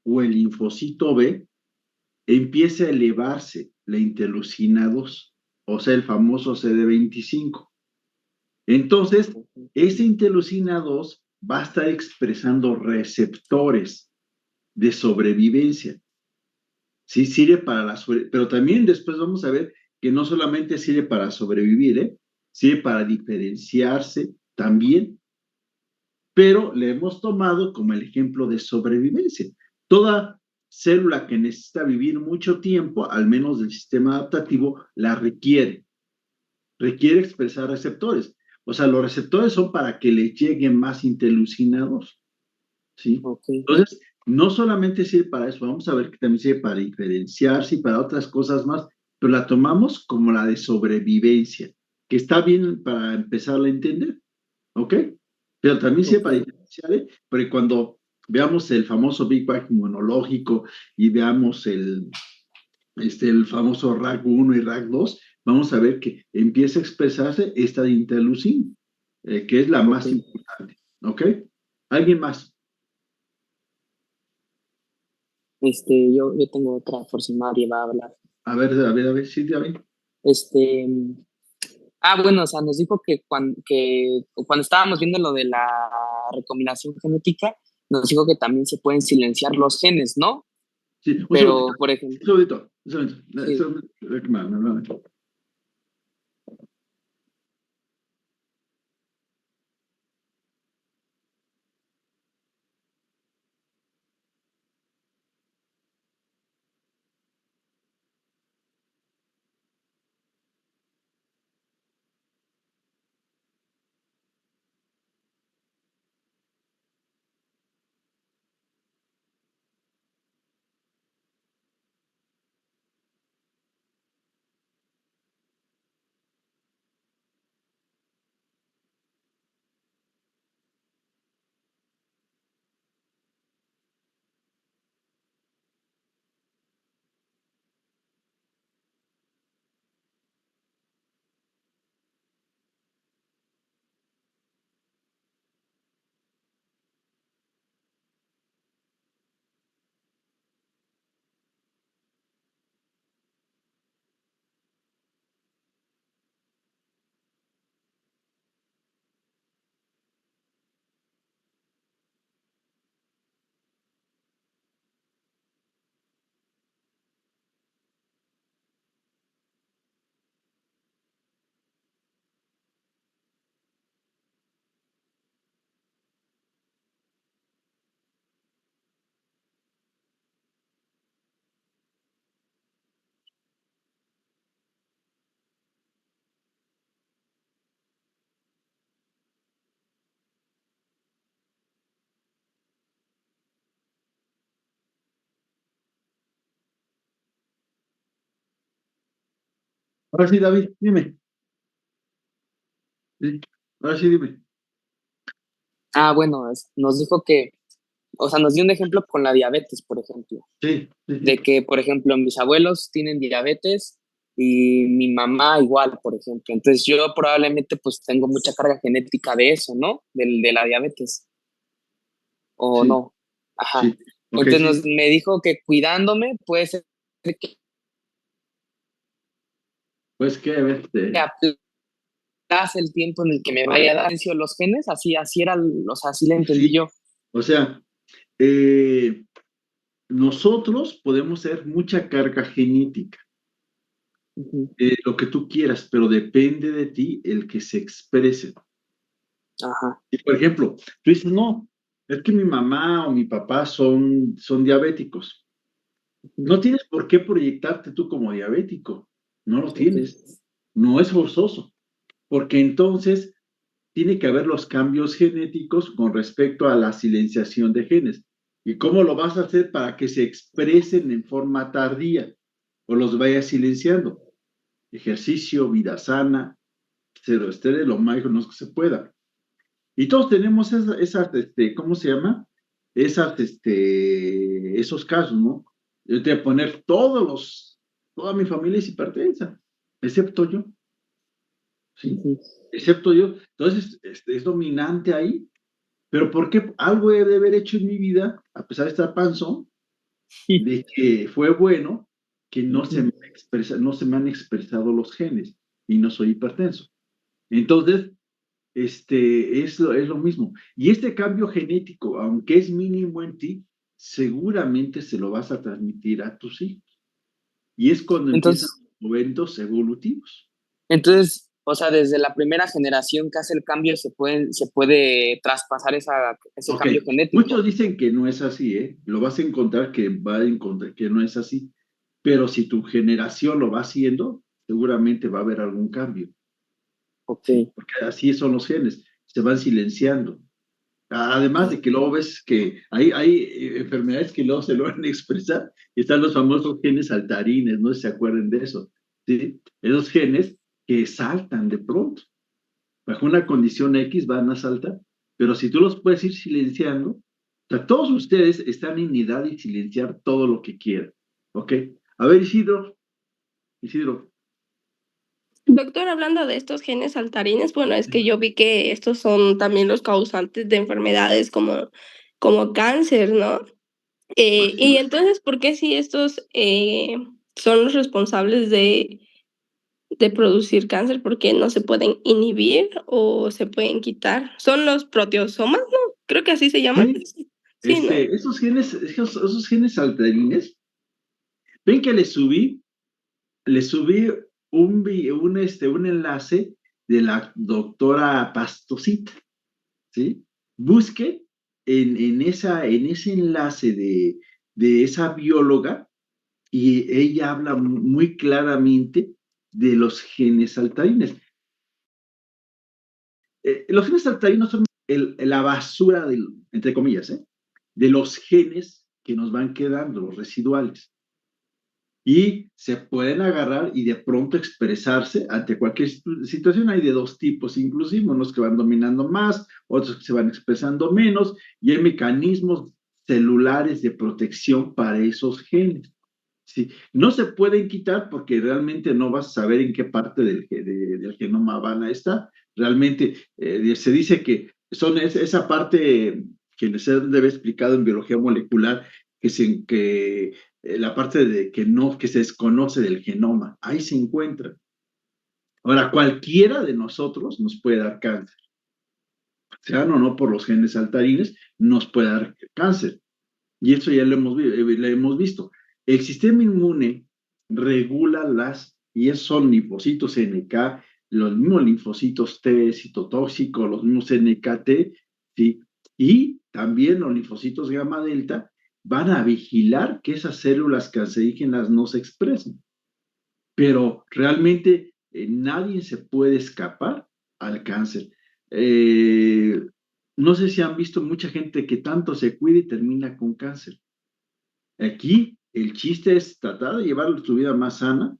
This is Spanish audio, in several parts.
o el linfocito B, empieza a elevarse la interleucina 2, o sea, el famoso CD25. Entonces, esa interleucina 2 va a estar expresando receptores de sobrevivencia. Sí, sirve para pero también después vamos a ver que no solamente sirve para sobrevivir, sirve para diferenciarse también, pero le hemos tomado como el ejemplo de sobrevivencia. Toda célula que necesita vivir mucho tiempo, al menos del sistema adaptativo, la requiere expresar receptores. O sea, los receptores son para que le lleguen más interleucinados, ¿sí? Ok. Entonces, no solamente sirve para eso, vamos a ver que también sirve para diferenciarse y para otras cosas más, pero la tomamos como la de sobrevivencia, que está bien para empezar a entender, ¿ok? Pero también sirve Ok. para diferenciar, ¿eh? Porque cuando veamos el famoso Big Bang inmunológico y veamos el famoso RAG1 y RAG2, vamos a ver que empieza a expresarse esta de interleucina, que es la Ok. más importante, ¿ok? ¿Alguien más? Yo tengo otra, por si nadie va a hablar. Sí, David. Este, bueno, o sea, nos dijo que cuando estábamos viendo lo de la recombinación genética, nos dijo que también se pueden silenciar los genes, ¿no? Sí, un segundito, Pero, por ejemplo, un segundito, un segundito. sí, Ahora sí, David, dime. Sí, ahora sí, dime. bueno, nos dijo que, o sea, nos dio un ejemplo con la diabetes, por ejemplo, Sí, sí, de sí. que, por ejemplo, mis abuelos tienen diabetes y mi mamá igual, por ejemplo. Entonces yo probablemente pues tengo mucha carga genética de eso, ¿no? De la diabetes, o Sí, no. Ajá. sí. Ok, Entonces sí. me dijo que cuidándome puede ser que Pues que, a ver, aplace el tiempo en el que me vaya a dar los genes, así era, o sea, así le entendí sí. yo. O sea, eh, nosotros podemos tener mucha carga genética, Ujú. lo que tú quieras, pero depende de ti el que se exprese. Ajá. Y por ejemplo, tú dices, no, es que mi mamá o mi papá son diabéticos. Ujú. No tienes por qué proyectarte tú como diabético, no lo Ok. tienes, no es forzoso, porque entonces tiene que haber los cambios genéticos con respecto a la silenciación de genes. ¿Y cómo lo vas a hacer para que se expresen en forma tardía o los vayas silenciando? Ejercicio, vida sana, cero estrés, lo más que se pueda. Y todos tenemos ¿cómo se llama? Esos casos, ¿no? Yo te voy a poner toda mi familia es hipertensa, excepto yo, ¿sí? Ujú. Excepto yo. Entonces, es dominante ahí. Pero ¿por qué algo he de haber hecho en mi vida, a pesar de estar panzón? de que fue bueno que no se me han expresado los genes y no soy hipertenso. Entonces, es lo mismo. Y este cambio genético, aunque es mínimo en ti, seguramente se lo vas a transmitir a tus hijos. Y es cuando empiezan Entonces, los eventos evolutivos. entonces, o sea, desde la primera generación que hace el cambio se puede traspasar ese Ok, cambio genético. muchos dicen que no es así, ¿eh? Lo vas a encontrar que va a encontrar que no es así. Pero si tu generación lo va haciendo, seguramente va a haber algún cambio. Ok. Sí, porque así son los genes, se van silenciando. Además de que luego ves que hay enfermedades que luego se logran expresar, y están los famosos genes saltarines, no sé si se acuerdan de eso, ¿sí? Esos genes que saltan de pronto, bajo una condición X van a saltar, pero si tú los puedes ir silenciando, o sea, todos ustedes están en edad de silenciar todo lo que quieran, ¿ok? A ver, Isidro, Doctor, hablando de estos genes saltarines, bueno, es que yo vi que estos son también los causantes de enfermedades como cáncer, ¿no? así Y es. entonces, ¿por qué si estos son los responsables de producir cáncer? ¿Por qué no se pueden inhibir o se pueden quitar? ¿Son los proteosomas, no? Creo que así se llaman. Sí, Sí, ¿no? esos genes saltarines, ven que le subí un enlace de la doctora Pastosita, ¿sí? Busque en ese enlace de esa bióloga y ella habla muy claramente de los genes saltarines. Los genes saltarinos son la basura, entre comillas, de los genes que nos van quedando, los residuales. Y se pueden agarrar y de pronto expresarse ante cualquier situación. Hay de dos tipos, inclusive unos que van dominando más, otros que se van expresando menos, y hay mecanismos celulares de protección para esos genes. Sí, no se pueden quitar porque realmente no vas a saber en qué parte del genoma van a estar. Realmente se dice que son esa parte que se debe explicado en biología molecular, la parte que se desconoce del genoma, ahí se encuentra. Ahora, cualquiera de nosotros nos puede dar cáncer, sean o no por los genes saltarines, nos puede dar cáncer. Y eso ya lo hemos visto. El sistema inmune regula y son linfocitos NK, los mismos linfocitos T citotóxicos, los mismos NKT, ¿sí? Y también los linfocitos gamma delta van a vigilar que esas células cancerígenas no se expresen. Pero realmente nadie se puede escapar al cáncer. Eh, no sé si han visto mucha gente que tanto se cuida y termina con cáncer. Aquí el chiste es tratar de llevar tu vida más sana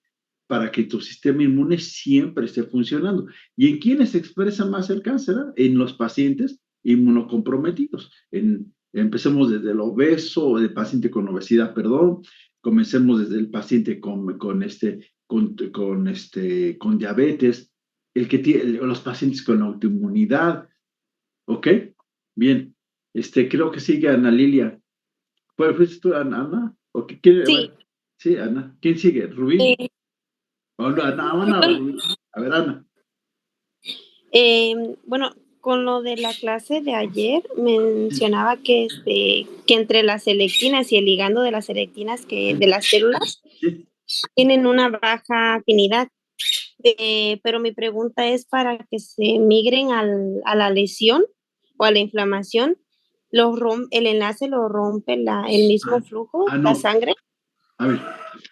para que tu sistema inmune siempre esté funcionando. ¿Y en quiénes se expresa más el cáncer? En los pacientes inmunocomprometidos. Empecemos desde el obeso, el paciente con obesidad, perdón, comencemos desde el paciente con diabetes, los pacientes con autoinmunidad, ¿ok? Bien, creo que sigue Ana Lilia. ¿Fuiste tú, Ana? ¿O qué quiere? A Sí. ver, sí, Ana. ¿Quién sigue? ¿Rubí? Eh, ¿O no, Ana o Rubí? A ver, Ana. Bueno, con lo de la clase de ayer mencionaba que entre las selectinas y el ligando de las selectinas de las células Sí. tienen una baja afinidad. Pero mi pregunta es para que se migren a la lesión o a la inflamación, el enlace lo rompe el mismo flujo, la No. sangre. A ver,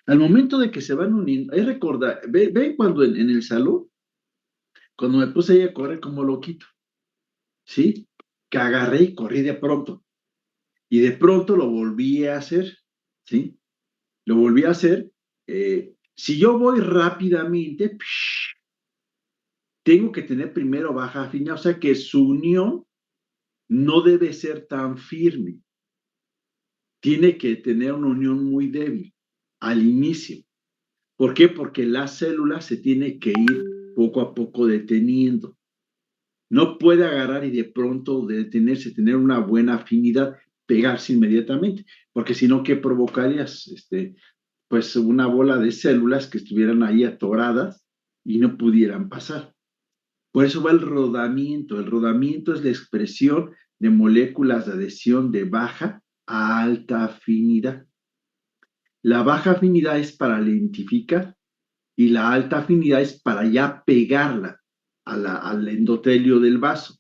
al momento de que se van uniendo, hay recordar, ve cuando en el salón, cuando me puse ahí a correr como loquito, ¿sí? Que agarré y corrí de pronto. Y de pronto lo volví a hacer, ¿sí? Lo volví a hacer. Si yo voy rápidamente, tengo que tener primero baja afinidad, o sea que su unión no debe ser tan firme. Tiene que tener una unión muy débil al inicio. ¿Por qué? Porque la célula se tiene que ir poco a poco deteniendo. No puede agarrar y de pronto detenerse, tener una buena afinidad. pegarse inmediatamente, porque si no, ¿qué provocarías? Pues una bola de células que estuvieran ahí atoradas y no pudieran pasar. Por eso va el rodamiento. El rodamiento es la expresión de moléculas de adhesión de baja a alta afinidad. La baja afinidad es para lentificar y la alta afinidad es para ya pegarla al endotelio del vaso.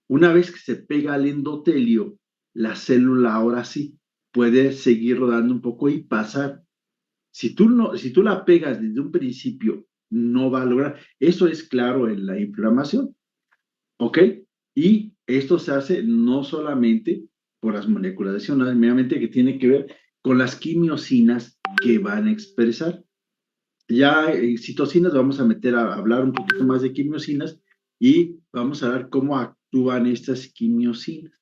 Una vez que se pega al endotelio, la célula ahora sí puede seguir rodando un poco y pasar. Si tú la pegas desde un principio, no va a lograr. Eso es claro en la inflamación, ¿ok? Y esto se hace no solamente por las moléculas adicionales, meramente que tiene que ver con las quimiosinas que van a expresar. Ya en citocinas vamos a meter a hablar un poquito más de quimiosinas y vamos a ver cómo actúan estas quimiosinas.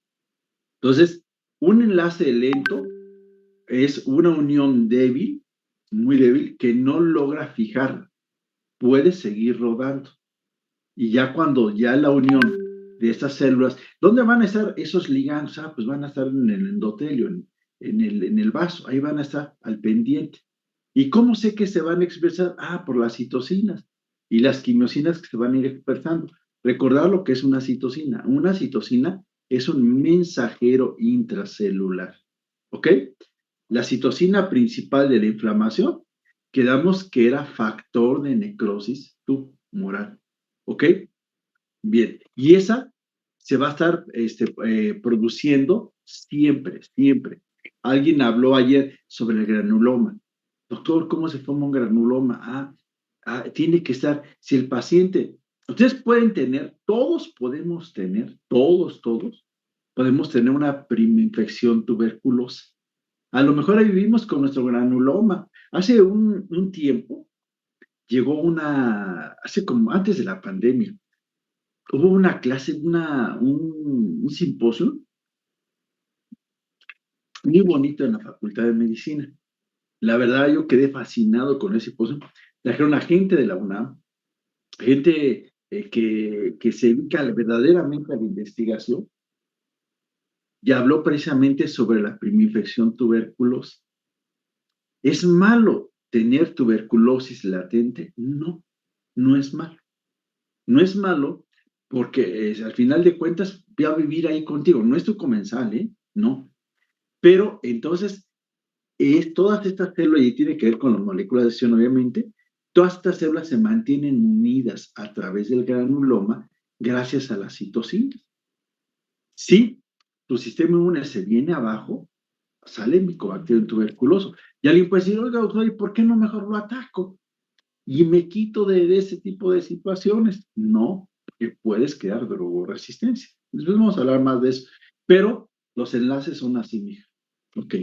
Entonces, un enlace lento es una unión débil, muy débil, que no logra fijar, puede seguir rodando. Y ya cuando ya la unión de estas células, ¿dónde van a estar esos ligandos? Pues van a estar en el endotelio, en el vaso, ahí van a estar al pendiente. ¿Y cómo sé que se van a expresar? Por las citocinas y las quimiosinas que se van a ir expresando. Recordar lo que es una citocina. Una citocina es un mensajero intracelular. ¿Ok? La citocina principal de la inflamación, quedamos que era factor de necrosis tumoral. ¿Ok? Bien. Y esa se va a estar produciendo siempre, siempre. Alguien habló ayer sobre el granuloma. Doctor, ¿cómo se forma un granuloma? Tiene que estar, si el paciente, ustedes pueden tener, todos podemos tener, todos podemos tener una infección tuberculosa. A lo mejor ahí vivimos con nuestro granuloma. Hace un tiempo llegó hace como antes de la pandemia, hubo una clase, un simposio muy bonito en la Facultad de Medicina. La verdad, yo quedé fascinado con ese simposio. Trajeron a gente de la UNAM, gente que se dedica verdaderamente a la investigación, y habló precisamente sobre la infección tuberculosa. ¿Es malo tener tuberculosis latente? No, no es malo. No es malo porque al final de cuentas voy a vivir ahí contigo. No es tu comensal, ¿eh? No. Pero entonces, todas estas células, y tiene que ver con las moléculas de acción, obviamente, todas estas células se mantienen unidas a través del granuloma gracias a las citocinas. Si tu sistema inmune se viene abajo, sale Mycobacterium tuberculoso. Y alguien puede decir, oiga, doctor, ¿y por qué no mejor lo ataco? Y me quito de ese tipo de situaciones. No, porque puedes crear drogoresistencia. Después vamos a hablar más de eso. Pero los enlaces son así, mija. Ok.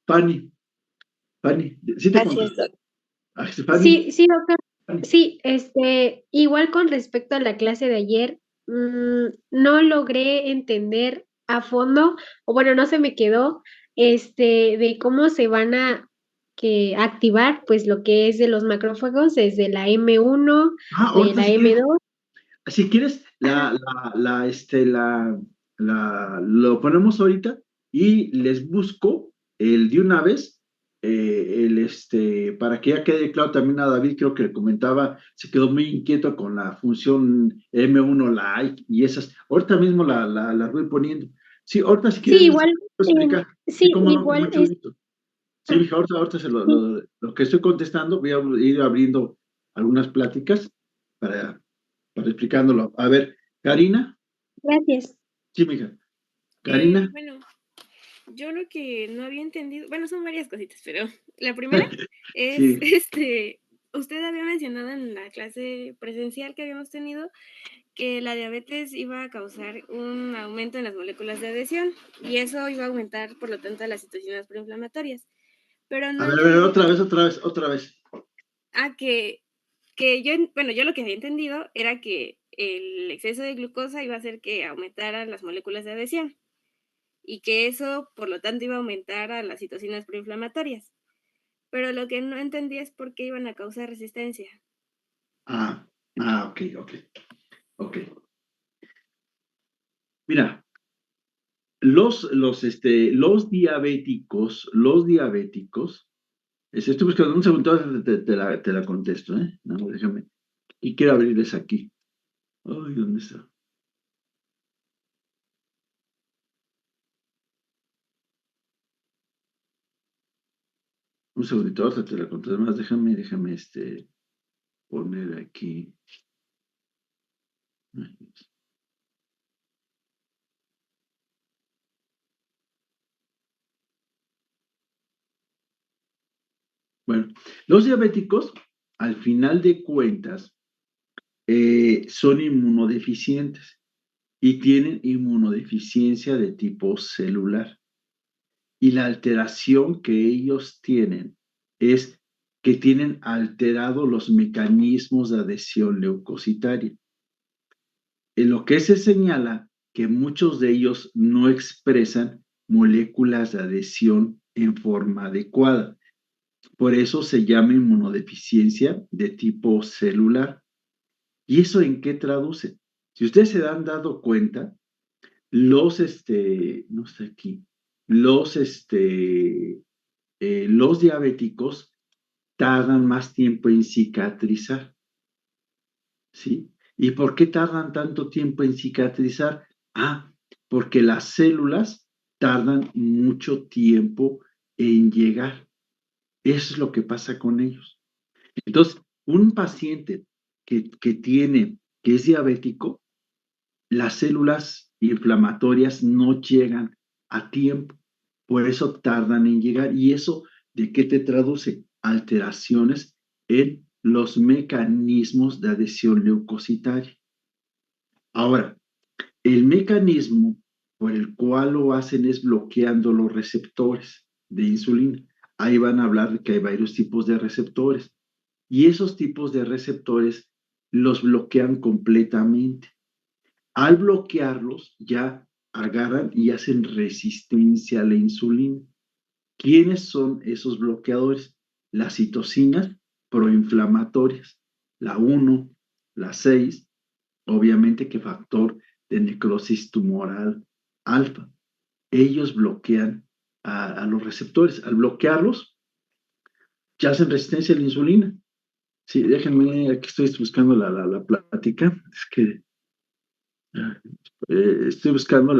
Fanny, ¿sí te Gracias, contesto? doctor. Fanny, Sí, doctor. Fanny. Sí, igual con respecto a la clase de ayer, no logré entender a fondo, o bueno, no se me quedó, de cómo se van a activar, pues lo que es de los macrófagos desde la M1, de Ahorita la si quieres, M2. Ajá. lo ponemos ahorita y les busco de una vez, para que ya quede claro también a David, creo que le comentaba, se quedó muy inquieto con la función M1 like y esas. Ahorita mismo la voy poniendo. Sí, ahorita si quieres Sí, les igual, puedo explicar. sí, Sí, cómo no, con igual mucho gusto. Sí, ah, mija, ahorita sí, lo que estoy contestando, voy a ir abriendo algunas pláticas para explicándolo. A ver, Karina, gracias. sí, mija. Karina, Bueno, yo lo que no había entendido, bueno, son varias cositas, pero la primera es, sí, usted había mencionado en la clase presencial que habíamos tenido que la diabetes iba a causar un aumento en las moléculas de adhesión y eso iba a aumentar, por lo tanto, las citocinas proinflamatorias. Pero no a ver, entendí otra vez. que bueno, yo lo que había entendido era que el exceso de glucosa iba a hacer que aumentaran las moléculas de adhesión y que eso, por lo tanto, iba a aumentar a las citocinas proinflamatorias. Pero lo que no entendí es por qué iban a causar resistencia. Ok. Mira, los diabéticos, estoy buscando un segundo, te la contesto, ¿eh? No, déjame. Y quiero abrirles aquí. Ay, ¿dónde está? Un segundito, ahorita te la contesto más, déjame, poner aquí. Bueno, los diabéticos, al final de cuentas, son inmunodeficientes y tienen inmunodeficiencia de tipo celular. Y la alteración que ellos tienen es que tienen alterados los mecanismos de adhesión leucocitaria. En lo que se señala que muchos de ellos no expresan moléculas de adhesión en forma adecuada. Por eso se llama inmunodeficiencia de tipo celular. ¿Y eso en qué traduce? Si ustedes se han dado cuenta, no está aquí, los diabéticos tardan más tiempo en cicatrizar, ¿sí? ¿Y por qué tardan tanto tiempo en cicatrizar? Ah, porque las células tardan mucho tiempo en llegar. Eso es lo que pasa con ellos. Entonces, un paciente que es diabético, las células inflamatorias no llegan a tiempo, por eso tardan en llegar. ¿Y eso de qué te traduce? Alteraciones en los mecanismos de adhesión leucocitaria. Ahora, el mecanismo por el cual lo hacen es bloqueando los receptores de insulina. Ahí van a hablar de que hay varios tipos de receptores y esos tipos de receptores los bloquean completamente. Al bloquearlos, ya agarran y hacen resistencia a la insulina. ¿Quiénes son esos bloqueadores? Las citocinas proinflamatorias, la 1, la 6, obviamente que factor de necrosis tumoral alfa. Ellos bloquean a los receptores. Al bloquearlos, ya hacen resistencia a la insulina. Sí, déjenme, aquí estoy buscando la plática. Es que estoy buscando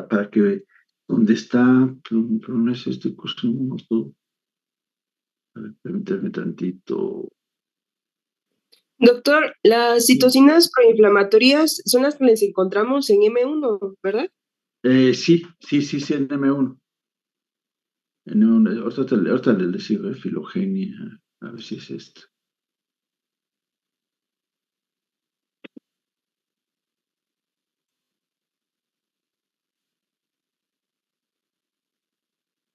para que, ¿dónde está? Pero no es este curso, no es todo. A ver, permítanme tantito. Doctor, las citocinas proinflamatorias son las que les encontramos en M1, ¿verdad? Sí, en M1. Ahorita les sigo, filogenia. A ver si es esto.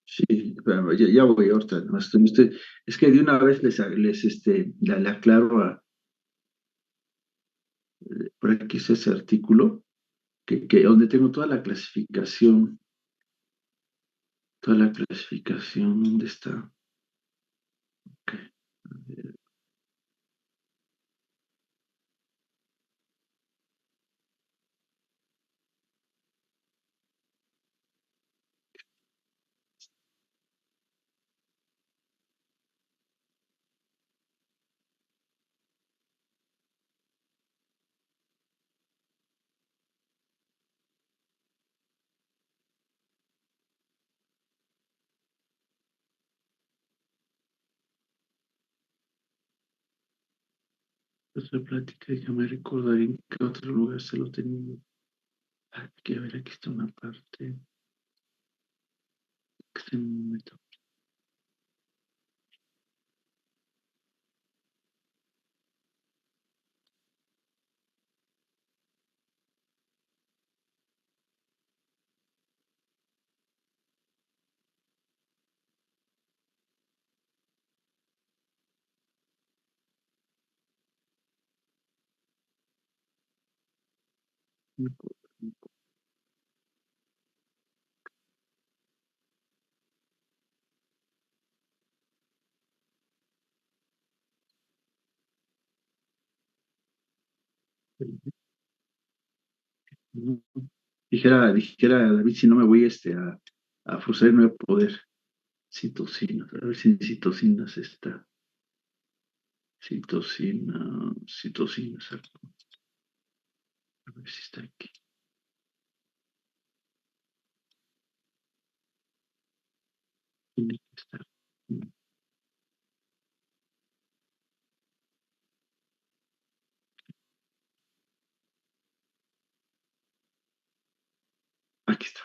Sí, espérame, ya voy ahorita. No, es que de una vez le aclaro por aquí es ese artículo, donde tengo toda la clasificación, ¿dónde está? Ok, a ver. Otra plática, ya me recordaré en qué otro lugar se lo tenía. Aquí, a ver, aquí está una parte. Este momento. Dijera David, si no me voy a frustrar, no voy a poder. Citocinas, a ver si en citocinas está. Citocinas, a ver si está aquí. Tiene que estar. Aquí está.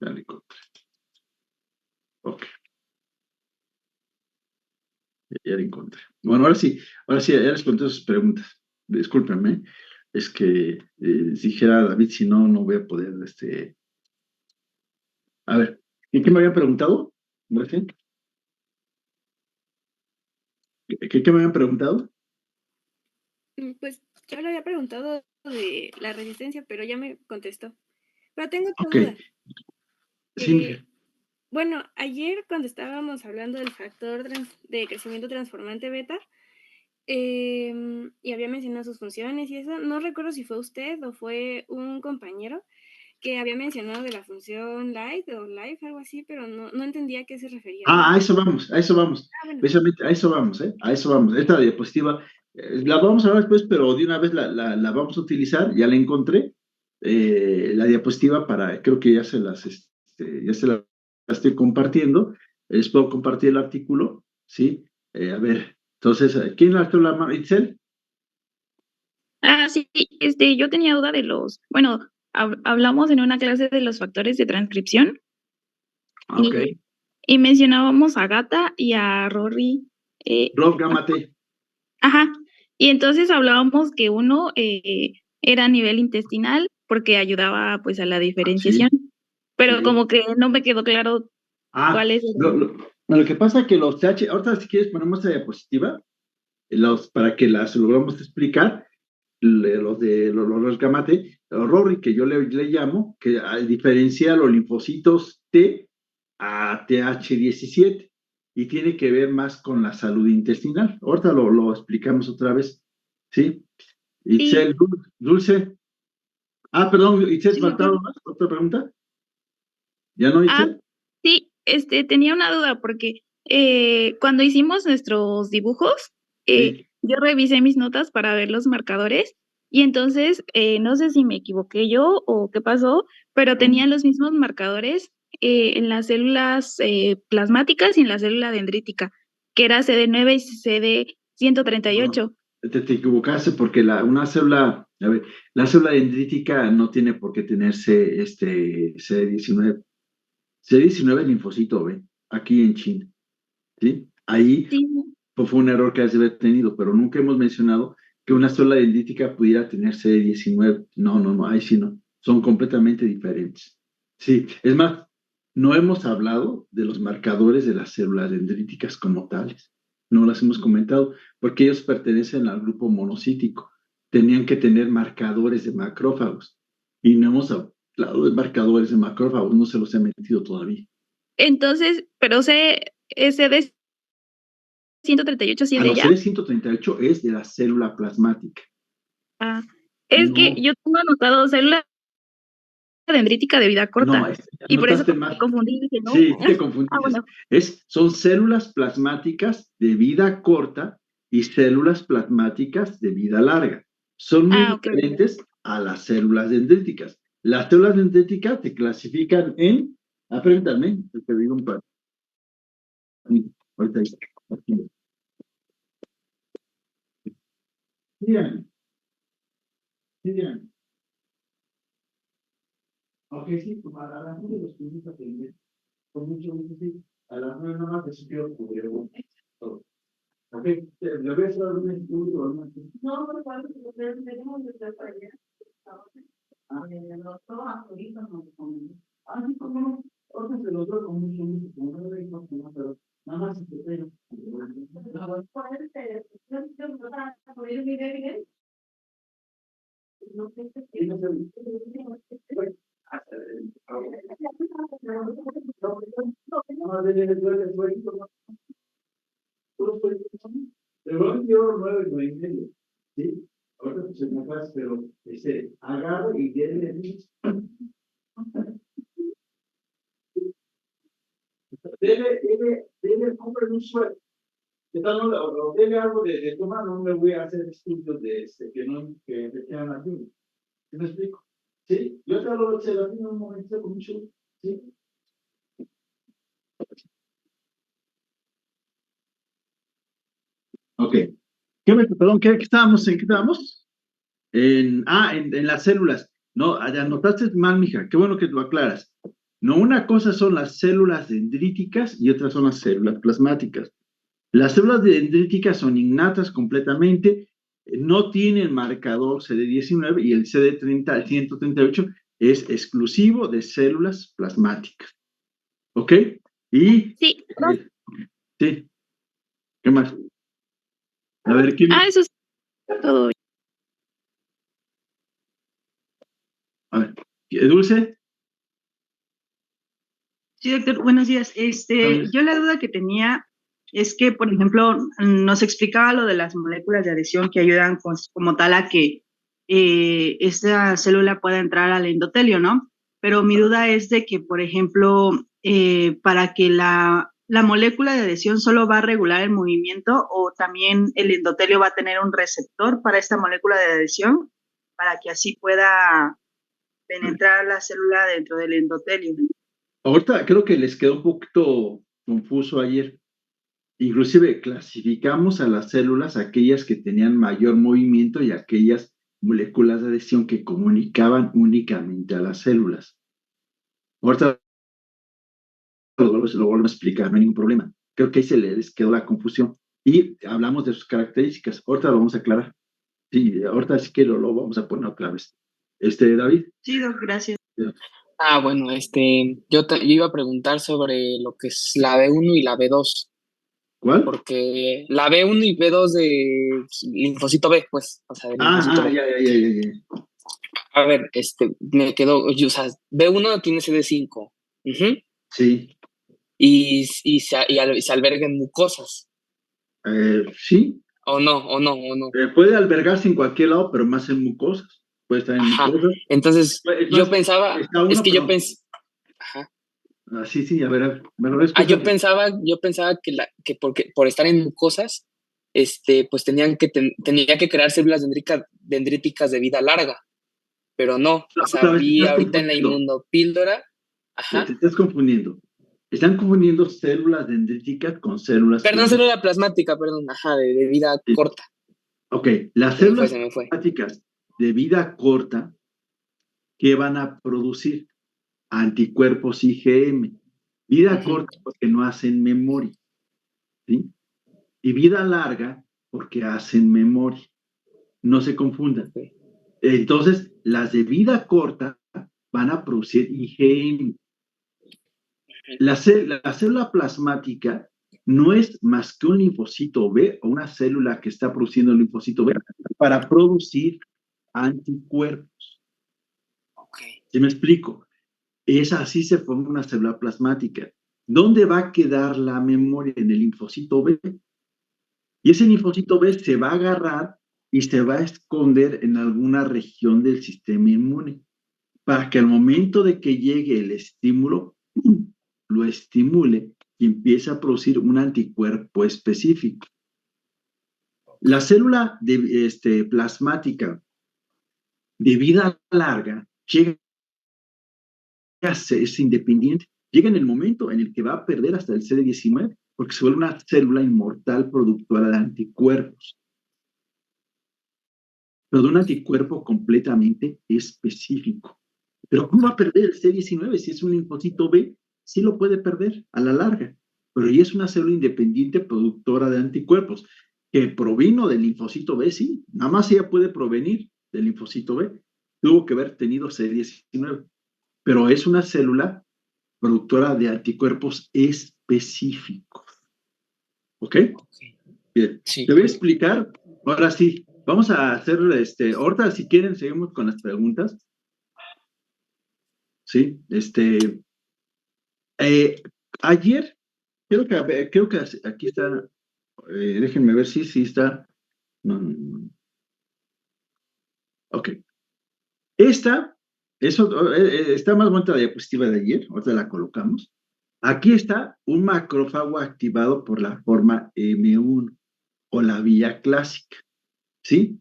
Ya la encontré. Ok, ya la encontré. Bueno, ahora sí, ya les conté sus preguntas. Discúlpenme, es que si dijera David, si no, no voy a poder, A ver, ¿y qué me habían preguntado? Gracias. ¿Qué me habían preguntado? Pues yo le había preguntado de la resistencia, pero ya me contestó. Pero tengo otra Ok, duda. sí, mija. Bueno, ayer cuando estábamos hablando del factor de crecimiento transformante beta, y había mencionado sus funciones y eso, no recuerdo si fue usted o fue un compañero que había mencionado de la función light o life, algo así, pero no entendía a qué se refería. A eso vamos, a eso vamos. Bueno. Precisamente a eso vamos, ¿eh? A eso vamos. Esta diapositiva la vamos a ver después, pero de una vez la vamos a utilizar, ya la encontré, la diapositiva creo que ya las estoy compartiendo, les puedo compartir el artículo, ¿sí? A ver, entonces, ¿quién levantó la mano? ¿Itzel? Sí, yo tenía duda de bueno, hablamos en una clase de los factores de transcripción Ok. y mencionábamos a Gata y a Rory. Rob Gamate. Ajá, y entonces hablábamos que uno era a nivel intestinal porque ayudaba pues a la diferenciación, pero sí. como que no me quedó claro cuál es lo que pasa es que los TH, ahorita si quieres ponemos esta diapositiva, para que las logramos explicar, los gamate, Rory, que yo le llamo, que diferencia los linfocitos T a TH17 y tiene que ver más con la salud intestinal. Ahorita lo explicamos otra vez, ¿sí? Itzel, Dulce. Perdón, Itzel, ¿faltaron más? ¿Otra pregunta? ¿Ya no, Itzel? Sí, tenía una duda porque cuando hicimos nuestros dibujos, Sí. yo revisé mis notas para ver los marcadores y entonces no sé si me equivoqué yo o qué pasó, pero tenían los mismos marcadores en las células plasmáticas y en la célula dendrítica, que era CD9 y CD138. Te equivocaste porque una célula, a ver, la célula dendrítica no tiene por qué tener CD19. CD19 es linfocito B, aquí en China, ¿sí? Ahí Sí. pues, fue un error que has de haber tenido, pero nunca hemos mencionado que una célula dendrítica pudiera tener CD19. No, ahí sí no. Son completamente diferentes. Sí, es más, no hemos hablado de los marcadores de las células dendríticas como tales. No las hemos comentado, porque ellos pertenecen al grupo monocítico. Tenían que tener marcadores de macrófagos. Y no hemos hablado de marcadores de macrófagos, no se los he metido todavía. Entonces, pero CD 138 sí es de ella. CD138 es de la célula plasmática. Es que yo tengo anotado célula dendrítica de vida corta. Y por eso me confundí. Dije, ¿no? Sí, te confundiste. Bueno. Son células plasmáticas de vida corta y células plasmáticas de vida larga. Son muy diferentes a las células dendríticas. Las células dendríticas te clasifican en, apréndame, te digo un par. Ahorita aquí. Díganme. Ok, sí, pues a las 9 los pudimos atender. Con mucho gusto, sí. A las 9 nada más te sugiero cubrir. Ok, le voy a hacer algún estudio o algo así. No, pero cuando tenemos que estar para allá. Sí, cómo no. Ahora se los doy con mucho gusto. Como no le digo, pero nada más se te no sé si ¿sí? Ahorita pues en la clase, pero agarro y denle debe comprar un suelo. ¿Qué tal? O debe algo de tomar, no me voy a hacer estudios de que quieran aquí. ¿Sí me explico? Sí, yo te hablo de la en un momento con mucho. Sí. Ok. Perdón, ¿qué estábamos? ¿En qué estábamos? En las células. No, anotaste mal, mija. Qué bueno que lo aclaras. No, una cosa son las células dendríticas y otras son las células plasmáticas. Las células dendríticas son innatas completamente, no tienen marcador CD19 y el CD30, 138 es exclusivo de células plasmáticas. ¿Ok? Y... Sí. Sí. ¿Qué más? A ver, ¿quién? Eso es todo. A ver, Dulce. Sí, doctor, buenos días. Yo la duda que tenía es que, por ejemplo, nos explicaba lo de las moléculas de adhesión que ayudan como tal a que esta célula pueda entrar al endotelio, ¿no? Pero mi duda es de que, por ejemplo, para que la molécula de adhesión solo va a regular el movimiento o también el endotelio va a tener un receptor para esta molécula de adhesión para que así pueda penetrar la célula dentro del endotelio. Ahorita creo que les quedó un poquito confuso ayer. Inclusive clasificamos a las células, aquellas que tenían mayor movimiento y aquellas moléculas de adhesión que comunicaban únicamente a las células. Ahorita lo vuelvo a explicar, no hay ningún problema. Creo que ahí se les quedó la confusión. Y hablamos de sus características. Ahorita lo vamos a aclarar. Sí, ahorita sí que lo vamos a poner otra vez. David. Sí, Doc, gracias. Bueno, yo iba a preguntar sobre lo que es la B1 y la B2. ¿Cuál? Porque la B1 y B2 de linfocito B, pues, o sea, de linfocito B. Ya. A ver, me quedó, o sea, B1 tiene CD5. Sí. Y se alberga en mucosas. Sí. ¿O no? Puede albergarse en cualquier lado, pero más en mucosas. Puede estar en mucosas. Entonces, yo pensaba, Sí, a ver, yo pensaba que por estar en mucosas, pues tenía que crear células dendríticas de vida larga, pero no, o sea, vi ahorita en la inmunopíldora, te estás confundiendo. Están confundiendo células dendríticas con células célula plasmática, de vida corta. Ok, las células plasmáticas de vida corta, ¿qué van a producir? Anticuerpos IgM. Vida corta porque no hacen memoria, ¿sí? Y vida larga porque hacen memoria. No se confundan. Entonces, las de vida corta van a producir IgM. La célula plasmática no es más que un linfocito B o una célula que está produciendo el linfocito B para producir anticuerpos. ¿Sí me explico? Así se forma una célula plasmática. ¿Dónde va a quedar la memoria? En el linfocito B. Y ese linfocito B se va a agarrar y se va a esconder en alguna región del sistema inmune para que al momento de que llegue el estímulo, lo estimule y empiece a producir un anticuerpo específico. La célula plasmática de vida larga es independiente, llega en el momento en el que va a perder hasta el CD19, porque se vuelve una célula inmortal productora de anticuerpos, pero de un anticuerpo completamente específico. Pero ¿cómo va a perder el CD19 si es un linfocito B? Sí lo puede perder a la larga, pero ya es una célula independiente productora de anticuerpos, que provino del linfocito B, sí, nada más ella puede provenir del linfocito B, tuvo que haber tenido CD19, pero es una célula productora de anticuerpos específicos. ¿Ok? Bien. Sí. Te voy a explicar, ahora sí, vamos a hacer, ahorita si quieren seguimos con las preguntas. Sí, ayer, creo que aquí está, déjenme ver si está, no. Ok. Esta, está más bonita la diapositiva de ayer, ahorita la colocamos. Aquí está un macrófago activado por la forma M1 o la vía clásica, ¿sí?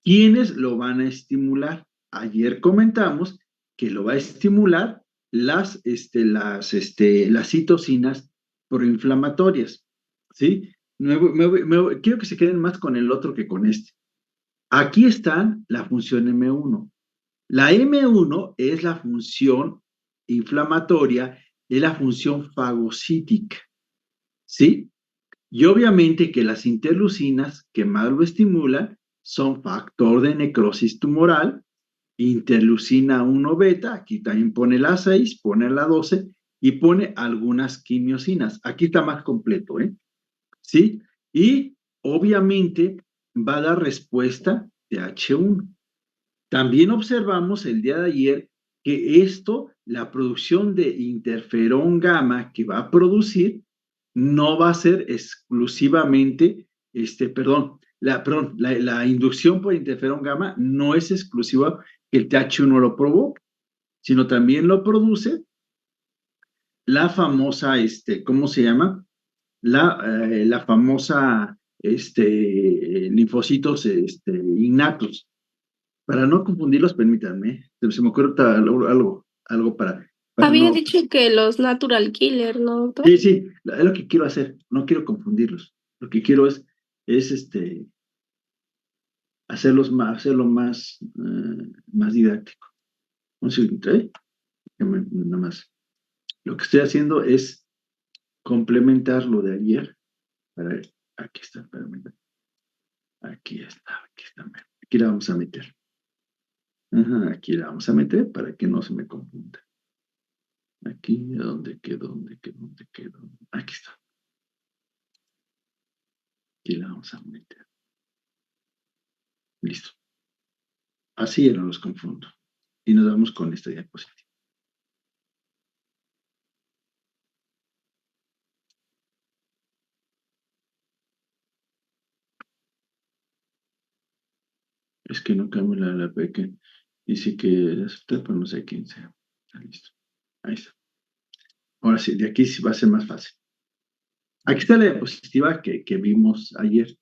¿Quiénes lo van a estimular? Ayer comentamos que lo va a estimular las citocinas proinflamatorias, ¿sí? Quiero que se queden más con el otro que con este. Aquí está la función M1. La M1 es la función inflamatoria, es la función fagocítica, ¿sí? Y obviamente que las interleucinas que más lo estimulan son factor de necrosis tumoral, interleucina 1 beta, aquí también pone la 6, pone la 12 y pone algunas quimiosinas. Aquí está más completo, ¿eh? ¿Sí? Y obviamente va a dar respuesta de H1. También observamos el día de ayer que esto, la producción de interferón gamma que va a producir, no va a ser exclusivamente, la inducción por interferón gamma no es exclusiva que el TH1 lo provoque, sino también lo produce la famosa, ¿cómo se llama? La famosa, linfocitos, innatos. Para no confundirlos, permítanme, se me ocurre algo para Había no. dicho que los natural killer, ¿no, doctor? Sí, sí, es lo que quiero hacer, no quiero confundirlos. Lo que quiero es hacerlo más didáctico. Un segundo, nada más. Lo que estoy haciendo es complementar lo de ayer. Aquí está, espérame. Aquí está. Aquí la vamos a meter. Ajá, aquí la vamos a meter para que no se me confunda. Aquí, ¿dónde quedó? Aquí está. Aquí la vamos a meter. Listo. Así ya no los confundo. Y nos vamos con esta diapositiva. Es que no cambia la peque. Dice que aceptar, pero no sé quién sea. Listo. Ahí está. Ahora sí, de aquí sí va a ser más fácil. Aquí está la diapositiva que vimos ayer.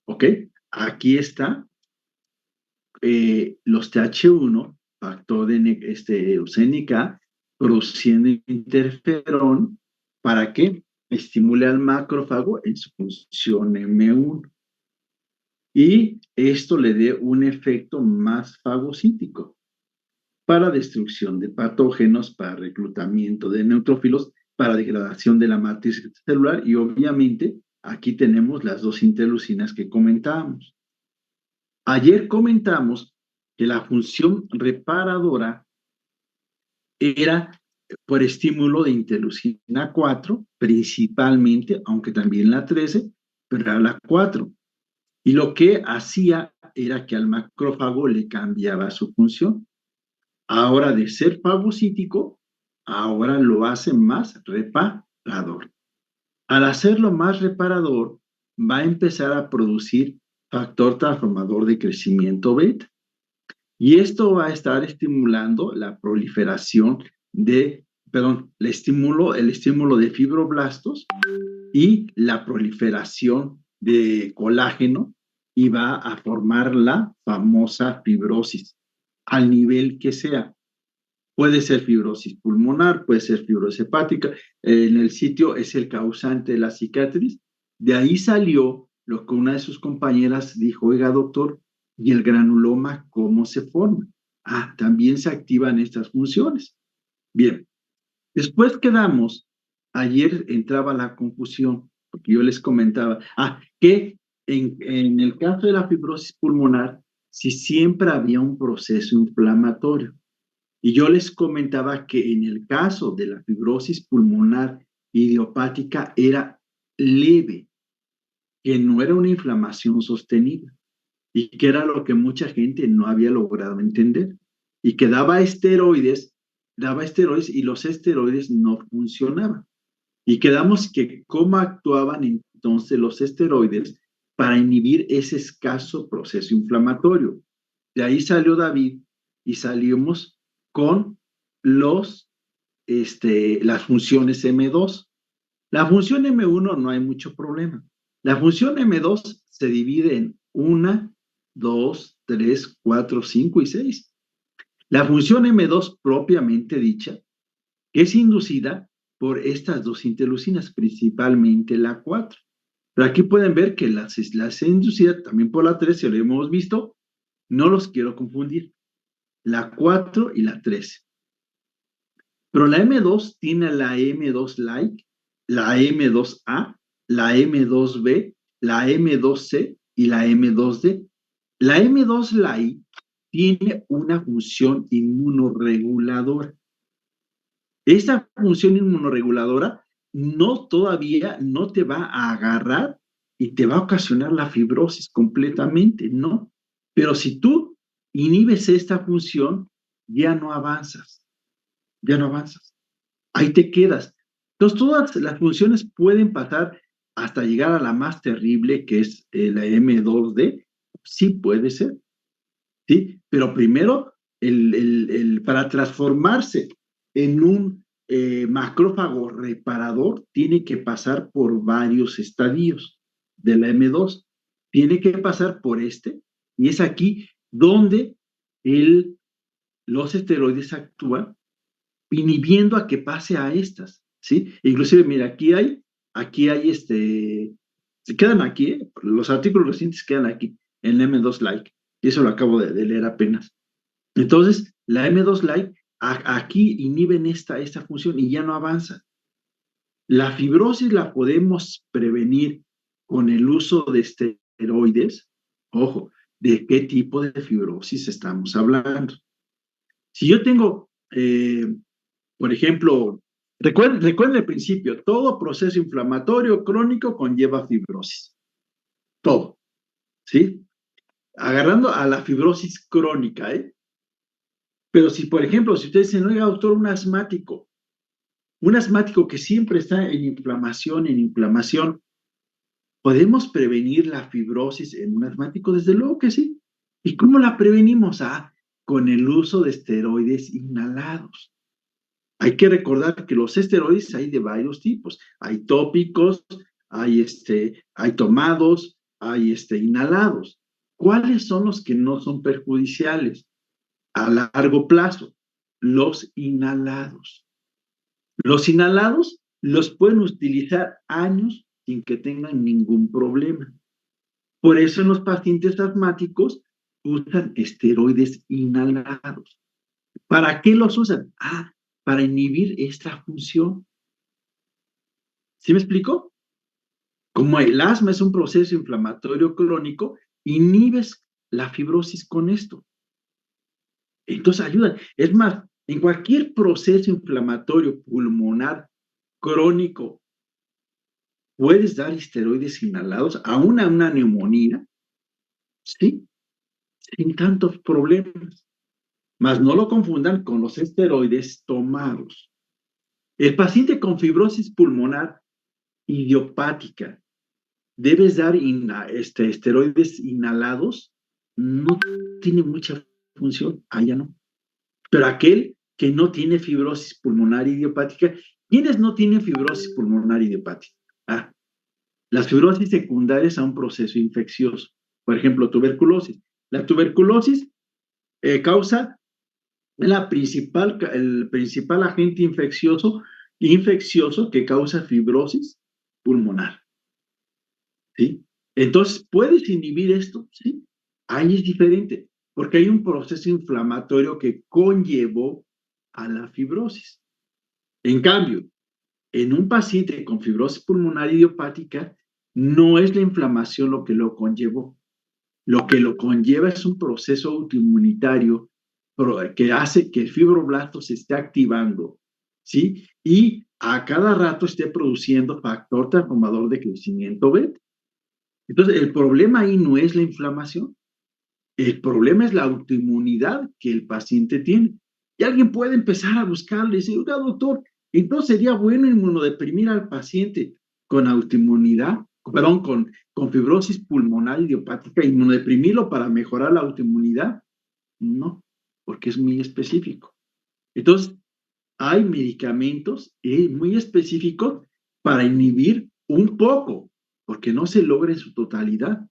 ¿Ok? Aquí está los TH1, factor de eugénica, produciendo interferón para que estimule al macrófago en su función M1. Y esto le dé un efecto más fagocítico para destrucción de patógenos, para reclutamiento de neutrófilos, para degradación de la matriz celular y obviamente aquí tenemos las dos interleucinas que comentábamos. Ayer comentamos que la función reparadora era por estímulo de interleucina 4, principalmente, aunque también la 13, pero era la 4. Y lo que hacía era que al macrófago le cambiaba su función. Ahora de ser fagocítico, ahora lo hace más reparador. Al hacerlo más reparador, va a empezar a producir factor transformador de crecimiento beta. Y esto va a estar estimulando la proliferación el estímulo de fibroblastos y la proliferación de colágeno y va a formar la famosa fibrosis al nivel que sea. Puede ser fibrosis pulmonar, puede ser fibrosis hepática. En el sitio es el causante de la cicatriz. De ahí salió lo que una de sus compañeras dijo, oiga, doctor, ¿y el granuloma cómo se forma? Ah, también se activan estas funciones. Bien, después quedamos, ayer entraba la confusión, porque yo les comentaba, que en el caso de la fibrosis pulmonar, si siempre había un proceso inflamatorio. Y yo les comentaba que en el caso de la fibrosis pulmonar idiopática era leve, que no era una inflamación sostenida y que era lo que mucha gente no había logrado entender y que daba esteroides y los esteroides no funcionaban. Y quedamos que cómo actuaban entonces los esteroides para inhibir ese escaso proceso inflamatorio. De ahí salió David y salimos con los las funciones M2. La función M1 no hay mucho problema. La función M2 se divide en 1, 2, 3, 4, 5 y 6. La función M2 propiamente dicha, que es inducida por estas dos interleucinas, principalmente la 4. Pero aquí pueden ver que la inducida también por la 3, si lo hemos visto, no los quiero confundir. La 4 y la 13. Pero la M2 tiene la M2 like, la M2A, la M2B, la M2C y la M2D. La M2 like tiene una función inmunoreguladora. Esta función inmunoreguladora todavía no te va a agarrar y te va a ocasionar la fibrosis completamente, no. Pero si tú inhibes esta función, ya no avanzas. Ahí te quedas. Entonces, todas las funciones pueden pasar hasta llegar a la más terrible, que es la M2D. Sí puede ser, ¿sí? Pero primero, para transformarse en un macrófago reparador, tiene que pasar por varios estadios de la M2. Tiene que pasar por y es aquí donde los esteroides actúan inhibiendo a que pase a estas, ¿sí? Inclusive, mira, aquí hay, se quedan aquí, los artículos recientes quedan aquí, en la M2 like, y eso lo acabo de leer apenas. Entonces, la M2 like, aquí inhiben esta función y ya no avanza. La fibrosis la podemos prevenir con el uso de esteroides. Ojo, ¿de qué tipo de fibrosis estamos hablando? Si yo tengo, por ejemplo, recuerden el principio, todo proceso inflamatorio crónico conlleva fibrosis. Todo, ¿sí? Agarrando a la fibrosis crónica, ¿eh? Pero si, por ejemplo, si ustedes dicen, oiga, doctor, un asmático que siempre está en inflamación, ¿podemos prevenir la fibrosis en un asmático? Desde luego que sí. ¿Y cómo la prevenimos? Con el uso de esteroides inhalados. Hay que recordar que los esteroides hay de varios tipos. Hay tópicos, hay tomados, hay inhalados. ¿Cuáles son los que no son perjudiciales a largo plazo? Los inhalados. Los inhalados los pueden utilizar años sin que tengan ningún problema. Por eso en los pacientes asmáticos usan esteroides inhalados. ¿Para qué los usan? Para inhibir esta función. ¿Sí me explico? Como el asma es un proceso inflamatorio crónico, inhibes la fibrosis con esto. Entonces ayudan. Es más, en cualquier proceso inflamatorio pulmonar crónico, puedes dar esteroides inhalados a una neumonía, ¿sí? Sin tantos problemas. Mas no lo confundan con los esteroides tomados. El paciente con fibrosis pulmonar idiopática, debes dar esteroides inhalados, no tiene mucha función, ya no. Pero aquel que no tiene fibrosis pulmonar idiopática, ¿quiénes no tienen fibrosis pulmonar idiopática? Las fibrosis secundarias a un proceso infeccioso. Por ejemplo, tuberculosis. La tuberculosis causa el principal agente infeccioso que causa fibrosis pulmonar. ¿Sí? Entonces, ¿puedes inhibir esto? Sí. Ahí es diferente, porque hay un proceso inflamatorio que conllevó a la fibrosis. En cambio, en un paciente con fibrosis pulmonar idiopática, no es la inflamación lo que lo conllevó. Lo que lo conlleva es un proceso autoinmunitario que hace que el fibroblasto se esté activando, ¿sí? Y a cada rato esté produciendo factor transformador de crecimiento beta. Entonces, el problema ahí no es la inflamación. El problema es la autoinmunidad que el paciente tiene. Y alguien puede empezar a buscarle y decir, oiga, doctor, entonces sería bueno inmunodeprimir al paciente con autoinmunidad, perdón, con fibrosis pulmonar idiopática, inmunodeprimirlo para mejorar la autoinmunidad. No, porque es muy específico. Entonces, hay medicamentos muy específicos para inhibir un poco, porque no se logra en su totalidad,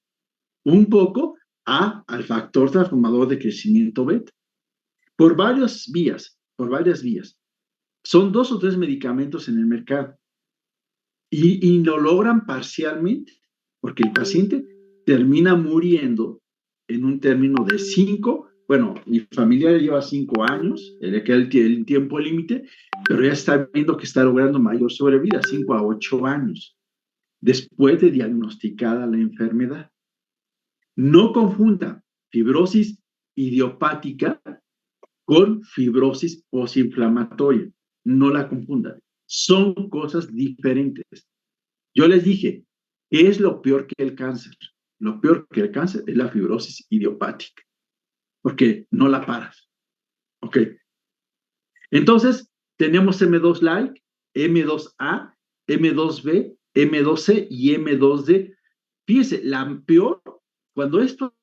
un poco al factor transformador de crecimiento beta. Por varias vías. Son 2 o 3 medicamentos en el mercado y lo logran parcialmente, porque el paciente termina muriendo en un término de 5. Bueno, mi familia lleva 5 años, le queda el tiempo límite, pero ya está viendo que está logrando mayor sobrevida, 5 a 8 años, después de diagnosticada la enfermedad. No confunda fibrosis idiopática con fibrosis postinflamatoria. No la confundan. Son cosas diferentes. Yo les dije, ¿qué es lo peor que el cáncer? Lo peor que el cáncer es la fibrosis idiopática, porque no la paras. ¿Ok? Entonces, tenemos M2-like, M2A, M2B, M2C y M2D. Fíjese, la peor, cuando esto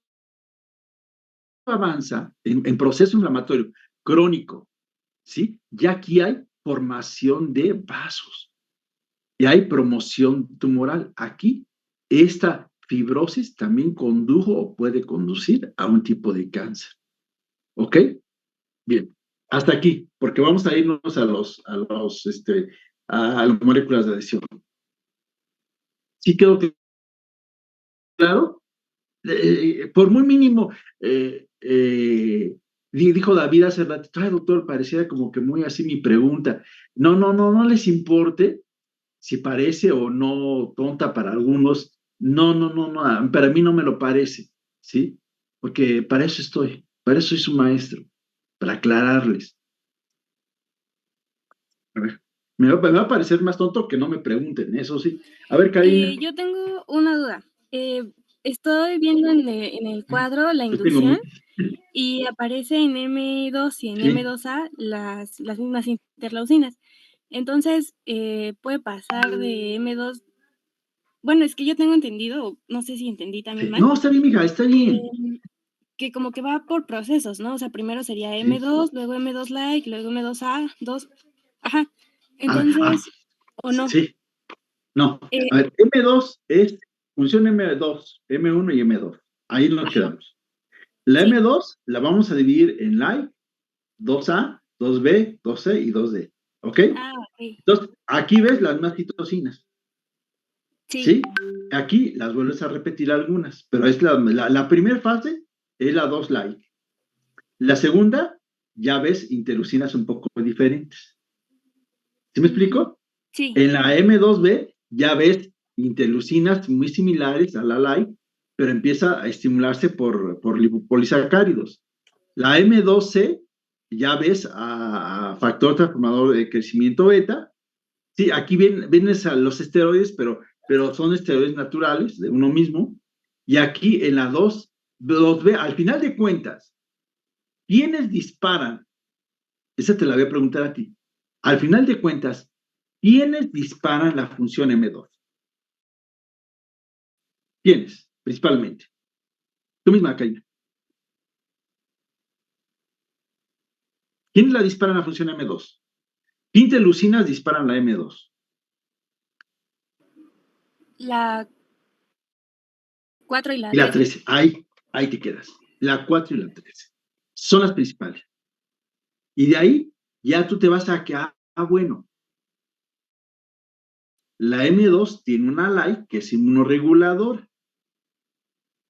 avanza en proceso inflamatorio crónico, ¿sí? Ya aquí hay formación de vasos y hay promoción tumoral. Aquí, esta fibrosis también condujo o puede conducir a un tipo de cáncer. ¿Ok? Bien, hasta aquí, porque vamos a irnos a las moléculas de adhesión. ¿Sí quedó claro? Por muy mínimo, dijo David hace rato, ay, doctor, pareciera como que muy así mi pregunta. No les importe si parece o no tonta para algunos. No, para mí no me lo parece, ¿sí? Porque para eso estoy, para eso soy su maestro, para aclararles. A ver, me va a parecer más tonto que no me pregunten, eso sí. A ver, Karina. Yo tengo una duda. Estoy viendo en el cuadro la inducción y aparece en M2 y en M2A las mismas interleucinas. Entonces, puede pasar de M2. Bueno, es que yo tengo entendido, no sé si entendí también mal. No, está bien, mija, está bien. Que como que va por procesos, ¿no? O sea, primero sería M2, luego M2-like, luego M2A, 2. Ajá. Entonces, ¿o no? Sí. No. A ver, M2 es función M2, M1 y M2. Ahí nos quedamos. La M2 la vamos a dividir en like, 2A, 2B, 2C y 2D. ¿Ok? Entonces, aquí ves las más citocinas. Sí. Aquí las vuelves a repetir algunas, pero es la primera fase es la 2 like. La segunda, ya ves interleucinas un poco diferentes. ¿Sí me explico? Sí. En la M2B ya ves interleucinas muy similares a la like, pero empieza a estimularse por lipopolisacáridos. La M2C ya ves a factor transformador de crecimiento beta. Sí, aquí vienes a los esteroides, pero son esteroides naturales de uno mismo. Y aquí en la 2B, al final de cuentas, ¿quiénes disparan? Esa te la voy a preguntar a ti. Al final de cuentas, ¿quiénes disparan la función M2? ¿Quiénes? Principalmente. Tú misma, Karina. ¿Quiénes la disparan la función M2? ¿Qué interleucinas disparan la M2? La 4 y la 13. Ahí te quedas. La 4 y la 13. Son las principales. Y de ahí ya tú te vas a que, bueno, la M2 tiene una like que es inmunoreguladora.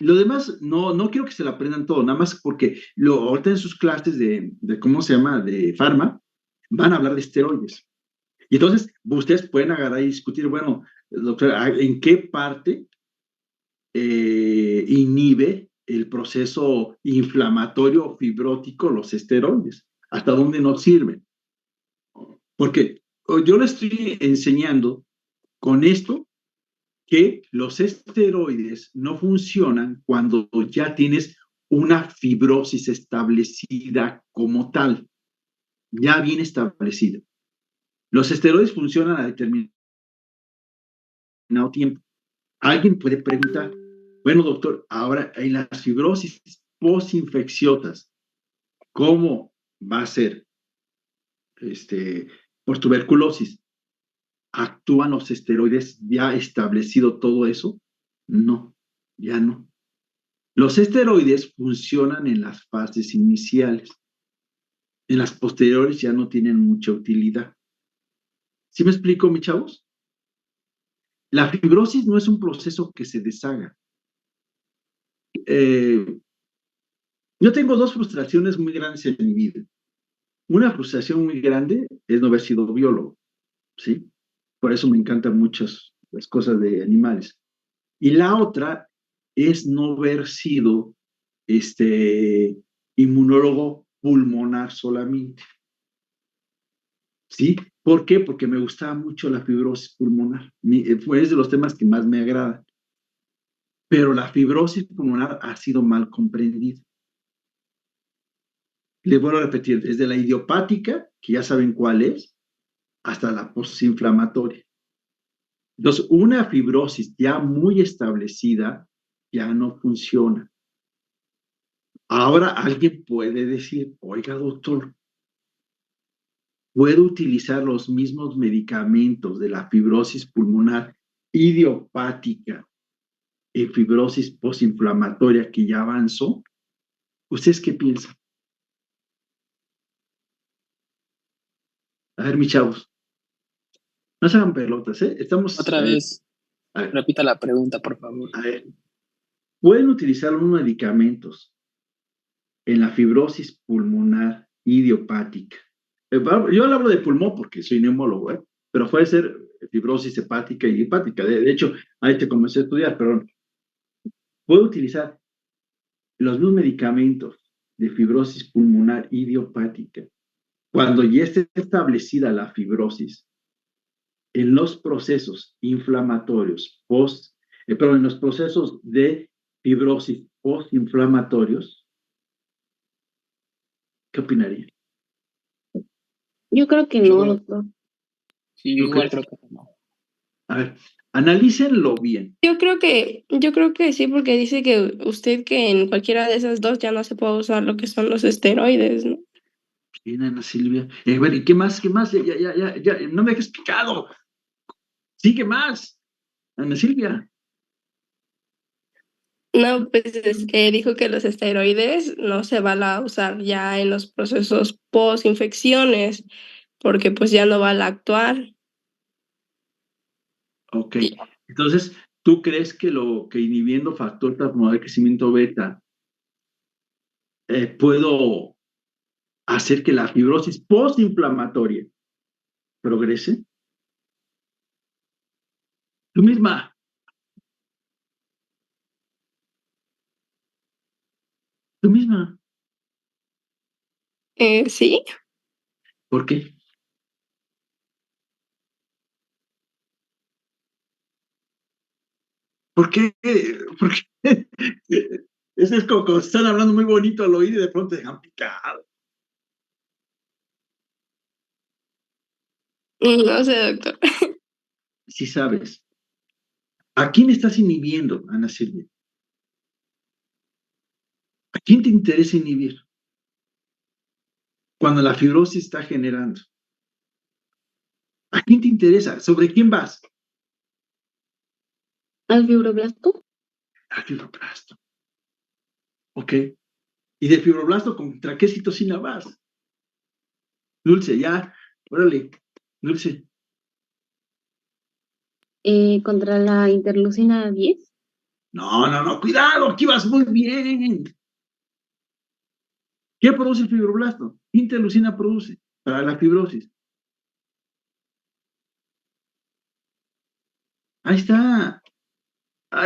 Lo demás, no quiero que se la aprendan todo, nada más porque ahorita en sus clases de ¿cómo se llama?, de farma, van a hablar de esteroides. Y entonces, ustedes pueden agarrar y discutir, bueno, doctor, ¿en qué parte inhibe el proceso inflamatorio o fibrótico los esteroides? ¿Hasta dónde nos sirven? Porque yo le estoy enseñando con esto que los esteroides no funcionan cuando ya tienes una fibrosis establecida como tal, ya bien establecida. Los esteroides funcionan a determinado tiempo. Alguien puede preguntar, bueno, doctor, ahora en las fibrosis postinfecciosas, ¿cómo va a ser? por tuberculosis. ¿Actúan los esteroides ya establecido todo eso? No, ya no. Los esteroides funcionan en las fases iniciales. En las posteriores ya no tienen mucha utilidad. ¿Sí me explico, mis chavos? La fibrosis no es un proceso que se deshaga. Yo tengo dos frustraciones muy grandes en mi vida. Una frustración muy grande es no haber sido biólogo, ¿sí? Por eso me encantan muchas las cosas de animales. Y la otra es no haber sido inmunólogo pulmonar solamente, ¿sí? ¿Por qué? Porque me gustaba mucho la fibrosis pulmonar. Es de los temas que más me agrada. Pero la fibrosis pulmonar ha sido mal comprendida. Les vuelvo a repetir, desde la idiopática, que ya saben cuál es, hasta la postinflamatoria. Entonces, una fibrosis ya muy establecida ya no funciona. Ahora alguien puede decir, oiga, doctor, ¿puedo utilizar los mismos medicamentos de la fibrosis pulmonar idiopática y fibrosis postinflamatoria que ya avanzó? ¿Ustedes qué piensan? A ver, mis chavos, no se hagan pelotas, ¿eh? Estamos... Otra vez, a ver, repita la pregunta, por favor. a ver. ¿Pueden utilizar los medicamentos en la fibrosis pulmonar idiopática? Yo hablo de pulmón porque soy neumólogo, ¿eh? Pero puede ser fibrosis hepática y hepática. De hecho, ahí te comencé a estudiar, perdón. ¿Puedo utilizar los mismos medicamentos de fibrosis pulmonar idiopática cuando ya esté establecida la fibrosis en los procesos inflamatorios en los procesos de fibrosis postinflamatorios? ¿Qué opinaría? Yo creo que no, doctor. Sí, ¿Tú igual crees? creo que no. A ver, analícenlo bien. Yo creo que sí, porque dice que usted que en cualquiera de esas dos ya no se puede usar lo que son los esteroides, ¿no? Bien, Ana Silvia. A ver, ¿y qué más? ¿Qué más? Ya, no me dejes picado. Sí, ¿qué más? Ana Silvia. No, pues es que dijo que los esteroides no se van a usar ya en los procesos post-infecciones, porque pues ya no van a actuar. Ok. Entonces, ¿tú crees que inhibiendo factor transformador de crecimiento beta puedo hacer que la fibrosis postinflamatoria progrese? Tú misma. Tú misma. Sí, ¿Por qué? ¿Por qué? ¿Por qué? Eso es como cuando están hablando muy bonito al oído y de pronto dejan picado. no sé, doctor. Sí sabes. ¿A quién estás inhibiendo, Ana Silvia? ¿A quién te interesa inhibir? Cuando la fibrosis está generando. ¿A quién te interesa? ¿Sobre quién vas? ¿Al fibroblasto? Al fibroblasto. Ok. ¿Y de fibroblasto contra qué citocina vas? Dulce, ya. Órale. Dulce. ¿Contra la interleucina 10? No. Cuidado. Aquí vas muy bien. ¿Qué produce el fibroblasto? Interleucina produce para la fibrosis. Ahí está.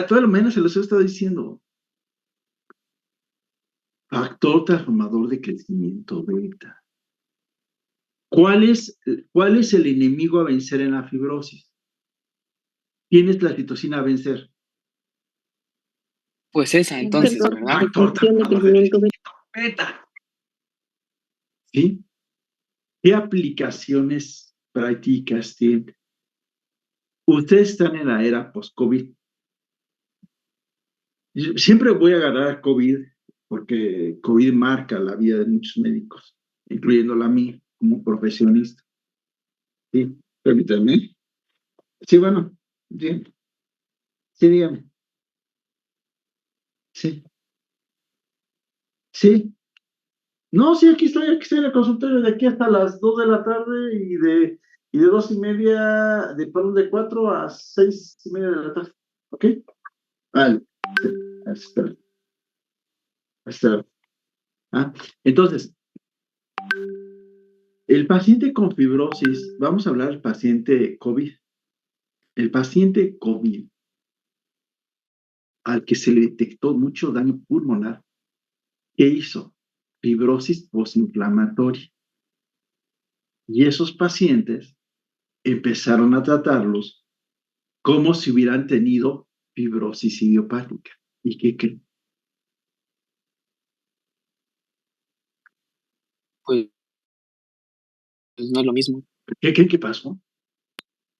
Todo lo menos se los he estado diciendo. Factor transformador de crecimiento beta. ¿Cuál es el enemigo a vencer en la fibrosis? ¿Quién es la citocina a vencer? Pues esa, entonces, Factor ¿verdad? de función de crecimiento beta. ¿Sí? ¿Qué aplicaciones prácticas tiene? Ustedes están en la era post-COVID. Siempre voy a agarrar a COVID porque COVID marca la vida de muchos médicos, incluyendo la mía. como profesionista. Sí, permítame. Sí, bueno, sí, sí, dígame. Sí, sí. No, sí, aquí estoy en el consultorio de aquí hasta las 2 de la tarde y de 2:30, perdón, de 4 a 6:30 de la tarde. ¿Ok? Vale. Sí, espera, espera. Ah, entonces, el paciente con fibrosis, vamos a hablar del paciente COVID. El paciente COVID, al que se le detectó mucho daño pulmonar, ¿qué hizo? Fibrosis postinflamatoria. Y esos pacientes empezaron a tratarlos como si hubieran tenido fibrosis idiopática. ¿Y qué creen? Pues no es lo mismo. ¿Qué creen que pasó?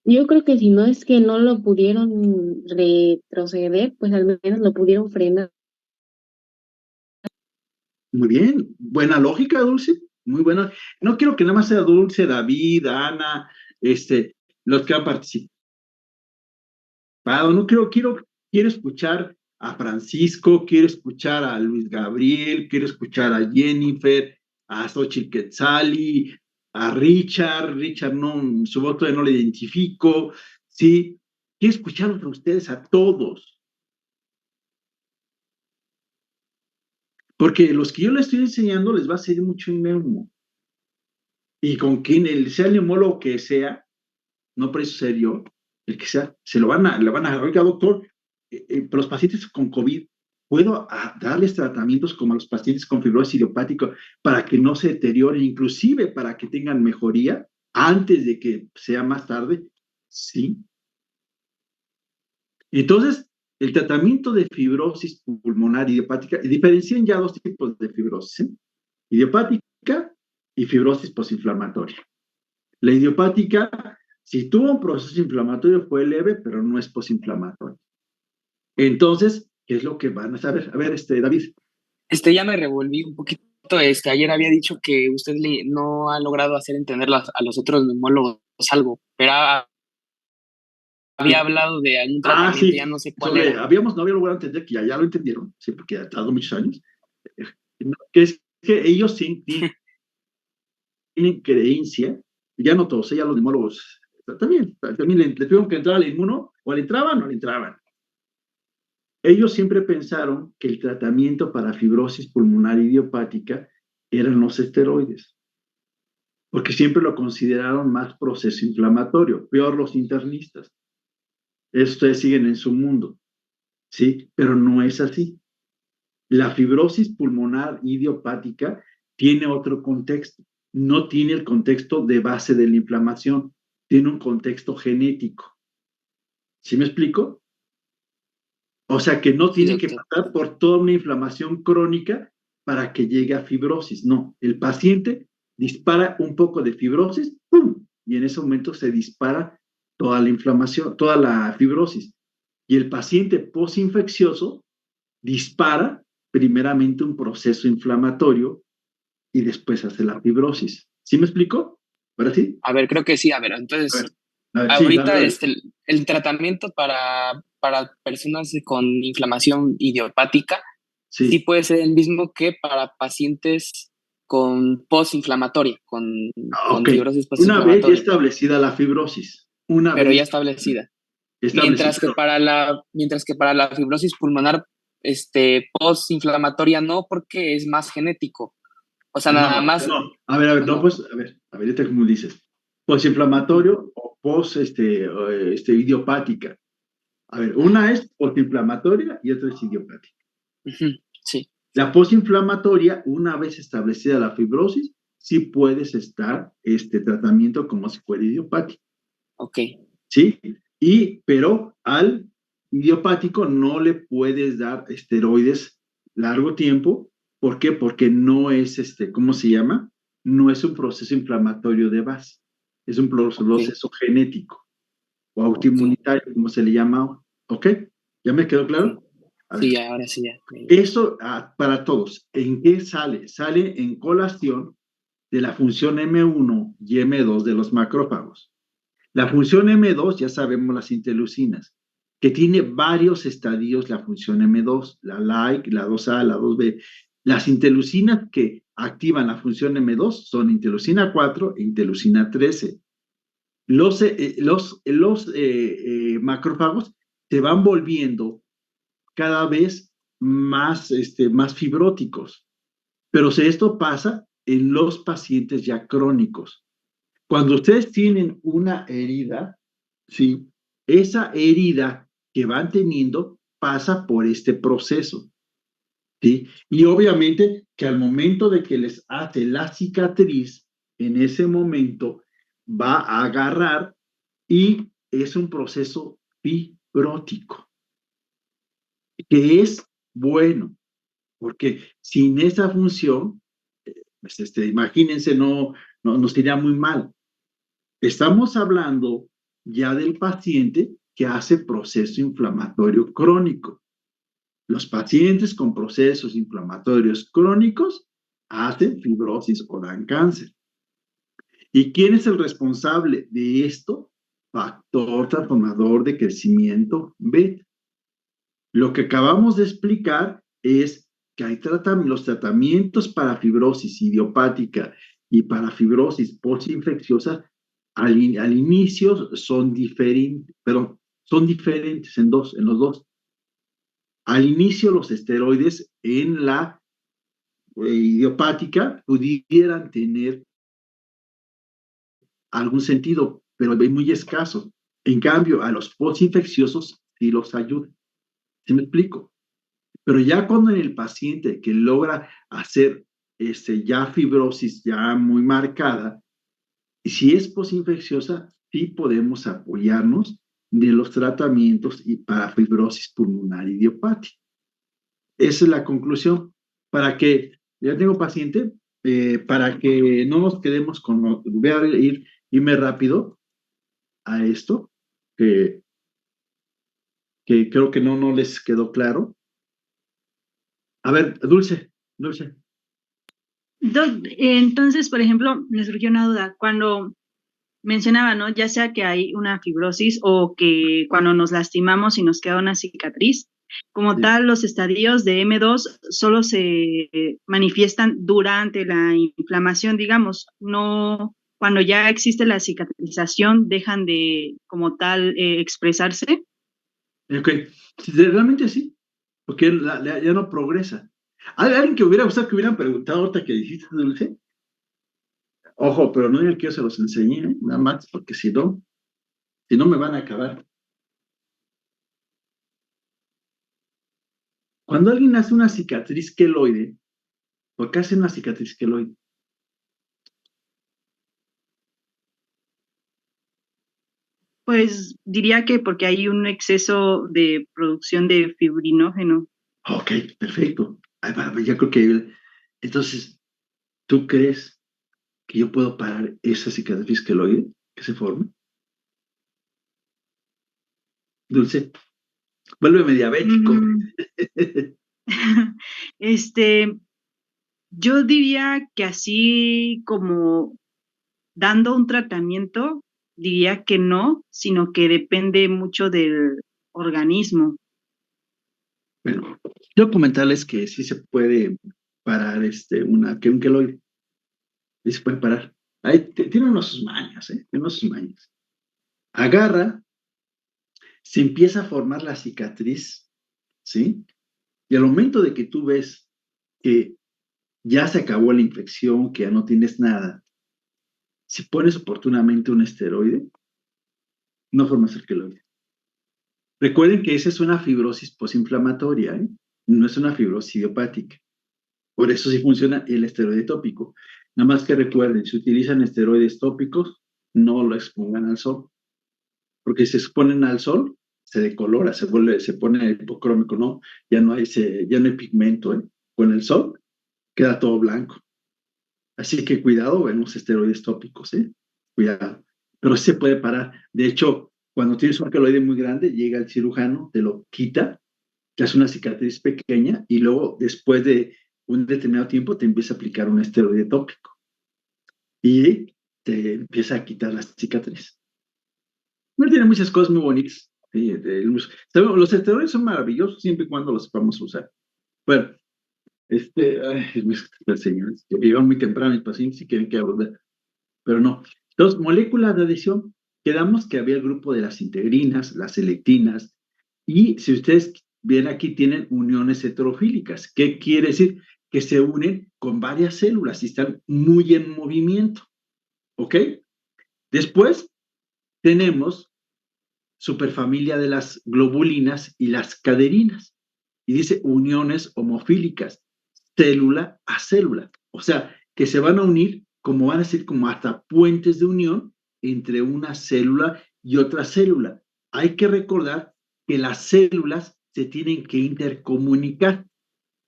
Yo creo que si no es que no lo pudieron retroceder, pues al menos lo pudieron frenar. Muy bien, buena lógica, Dulce, muy buena. No quiero que nada más sea Dulce, David, Ana, los que han participado. No quiero escuchar a Francisco, quiero escuchar a Luis Gabriel, quiero escuchar a Jennifer, a Xochitl Quetzali, a Richard no, su voto no lo identifico, ¿sí? Quiero escucharlos a ustedes, a todos. Porque los que yo les estoy enseñando les va a servir mucho en neumo. Y con quien sea el neumólogo que sea, no por eso ser yo, el que sea, le van a, oiga, doctor, los pacientes con COVID, ¿puedo darles tratamientos como a los pacientes con fibrosis idiopática para que no se deterioren, inclusive para que tengan mejoría antes de que sea más tarde? Sí. Entonces, el tratamiento de fibrosis pulmonar idiopática, diferencian ya dos tipos de fibrosis, idiopática y fibrosis postinflamatoria. La idiopática, si tuvo un proceso inflamatorio, fue leve, pero no es posinflamatorio. Entonces, ¿qué es lo que van a saber? A ver, David. Ya me revolví un poquito. Ayer había dicho que usted no ha logrado hacer entender a los otros neumólogos algo, pero había hablado de algún tratamiento, sí, ya no sé cuál era. no había logrado entender que ya lo entendieron, sí, porque ha tardado muchos años, que es que ellos sí tienen creencia, ya no todos, ya los neumólogos también le tuvieron que entrar al inmuno, o le entraban o le entraban. Ellos siempre pensaron que el tratamiento para fibrosis pulmonar idiopática eran los esteroides, porque siempre lo consideraron más proceso inflamatorio, peor los internistas. Ustedes siguen en su mundo, ¿sí? Pero no es así. La fibrosis pulmonar idiopática tiene otro contexto, no tiene el contexto de base de la inflamación, tiene un contexto genético. ¿Sí me explico? O sea que no tiene que pasar por toda una inflamación crónica para que llegue a fibrosis. No, el paciente dispara un poco de fibrosis, ¡pum! Y en ese momento se dispara toda la inflamación, toda la fibrosis. Y el paciente posinfeccioso dispara primeramente un proceso inflamatorio y después hace la fibrosis. ¿Sí me explico? ¿Ahora sí? A ver, creo que sí. A ver, entonces, a ver, ahorita sí, el tratamiento para personas con inflamación idiopática sí puede ser el mismo que para pacientes con postinflamatoria, con fibrosis postinflamatoria. Una vez ya establecida la fibrosis. Pero ya establecida. Mientras que para la fibrosis pulmonar postinflamatoria no, porque es más genético. O sea, nada más. No. A ver, ahorita como dices, postinflamatorio o idiopática. A ver, una es postinflamatoria y otra es idiopática. Sí. La postinflamatoria, una vez establecida la fibrosis, sí puedes estar tratamiento como si fuera idiopático. Ok. ¿Sí? Pero al idiopático no le puedes dar esteroides largo tiempo. ¿Por qué? Porque no es, ¿cómo se llama? No es un proceso inflamatorio de base. Es un proceso genético o autoinmunitario, como se le llama. ¿Ok? ¿Ya me quedó claro? Sí, ahora sí ya. Eso para todos. ¿En qué sale? Sale en colación de la función M1 y M2 de los macrófagos. La función M2, ya sabemos las interleucinas, que tiene varios estadios la función M2, la LIKE, la 2A, la 2B. Las interleucinas que activan la función M2 son interleucina 4 e interleucina 13. Los macrófagos se van volviendo cada vez más fibróticos, pero esto pasa en los pacientes ya crónicos. Cuando ustedes tienen una herida, ¿sí? Esa herida que van teniendo pasa por este proceso, ¿sí? Y obviamente que al momento de que les hace la cicatriz, en ese momento va a agarrar y es un proceso fibrótico, que es bueno, porque sin esa función, pues imagínense, no nos iría muy mal. Estamos hablando ya del paciente que hace proceso inflamatorio crónico. Los pacientes con procesos inflamatorios crónicos hacen fibrosis o dan cáncer. ¿Y quién es el responsable de esto? Factor transformador de crecimiento beta. Lo que acabamos de explicar es que hay los tratamientos para fibrosis idiopática y para fibrosis postinfecciosa al inicio son diferentes, pero son diferentes en los dos. Al inicio los esteroides en la idiopática pudieran tener algún sentido, pero es muy escaso. En cambio, a los postinfecciosos sí los ayuda. ¿Sí me explico? Pero ya cuando en el paciente que logra hacer ya fibrosis ya muy marcada, y si es posinfecciosa, sí podemos apoyarnos de los tratamientos para fibrosis pulmonar idiopática. Esa es la conclusión. Para que, ya tengo paciente, para que no nos quedemos con, voy a irme rápido a esto, que creo que no les quedó claro. A ver, Dulce. Entonces, por ejemplo, me surgió una duda. Cuando mencionaba, ¿no? Ya sea que hay una fibrosis o que cuando nos lastimamos y nos queda una cicatriz, como tal, los estadios de M2 solo se manifiestan durante la inflamación, digamos, no cuando ya existe la cicatrización, dejan de, como tal, expresarse. Ok, realmente sí, porque ya no progresa. ¿Hay alguien que hubiera gustado que hubieran preguntado ahorita que dijiste, Dulce? Ojo, pero no digan que yo se los enseñé, nada más, porque si no me van a acabar. Cuando alguien hace una cicatriz queloide, ¿por qué hace una cicatriz queloide? Pues diría que porque hay un exceso de producción de fibrinógeno. Ok, perfecto. Ya creo que... Entonces, ¿tú crees que yo puedo parar esa cicatriz queloide que se forma? Dulce, vuélveme diabético. Yo diría que así como dando un tratamiento, diría que no, sino que depende mucho del organismo. Bueno, quiero comentarles que sí se puede parar un queloide. Sí se puede parar. Ahí tiene unos mañas, Tiene unos mañas. Agarra, se empieza a formar la cicatriz, ¿sí? Y al momento de que tú ves que ya se acabó la infección, que ya no tienes nada, si pones oportunamente un esteroide, no formas el queloide. Recuerden que esa es una fibrosis posinflamatoria, no es una fibrosis idiopática. Por eso sí funciona el esteroide tópico. Nada más que recuerden, si utilizan esteroides tópicos, no lo expongan al sol. Porque si se exponen al sol, se decolora, se pone hipocrómico, ¿no? Ya no hay pigmento, Con el sol queda todo blanco. Así que cuidado en los esteroides tópicos, Cuidado. Pero sí se puede parar. De hecho, cuando tienes un queloide muy grande, llega el cirujano, te lo quita, te hace una cicatriz pequeña y luego, después de un determinado tiempo, te empieza a aplicar un esteroide tópico. y te empieza a quitar la cicatriz. Bueno, tiene muchas cosas muy bonitas. Sí, los esteroides son maravillosos siempre y cuando los sepamos usar. Bueno, señores, llegan muy temprano mis pacientes y quieren que hable, pero no. Entonces, moléculas de adhesión, quedamos que había el grupo de las integrinas, las selectinas, y si ustedes ven aquí, tienen uniones heterofílicas. ¿Qué quiere decir? Que se unen con varias células y están muy en movimiento. ¿Ok? Después tenemos superfamilia de las globulinas y las caderinas. Y dice uniones homofílicas, célula a célula. O sea, que se van a unir, como van a ser como hasta puentes de unión entre una célula y otra célula. Hay que recordar que las células se tienen que intercomunicar.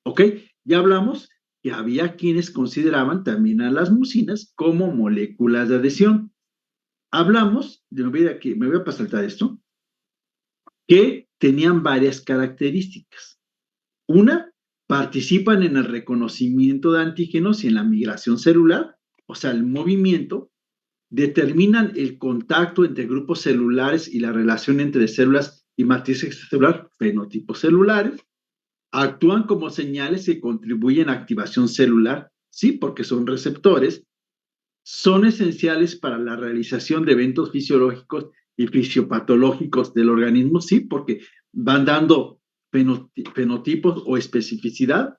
¿Ok? Ya hablamos que había quienes consideraban también a las mucinas como moléculas de adhesión. Hablamos, me voy a saltar esto, que tenían varias características. Una, participan en el reconocimiento de antígenos y en la migración celular, o sea, el movimiento, determinan el contacto entre grupos celulares y la relación entre células y matriz extracelular, fenotipos celulares, actúan como señales que contribuyen a activación celular, sí, porque son receptores, son esenciales para la realización de eventos fisiológicos y fisiopatológicos del organismo, sí, porque van dando fenotipos o especificidad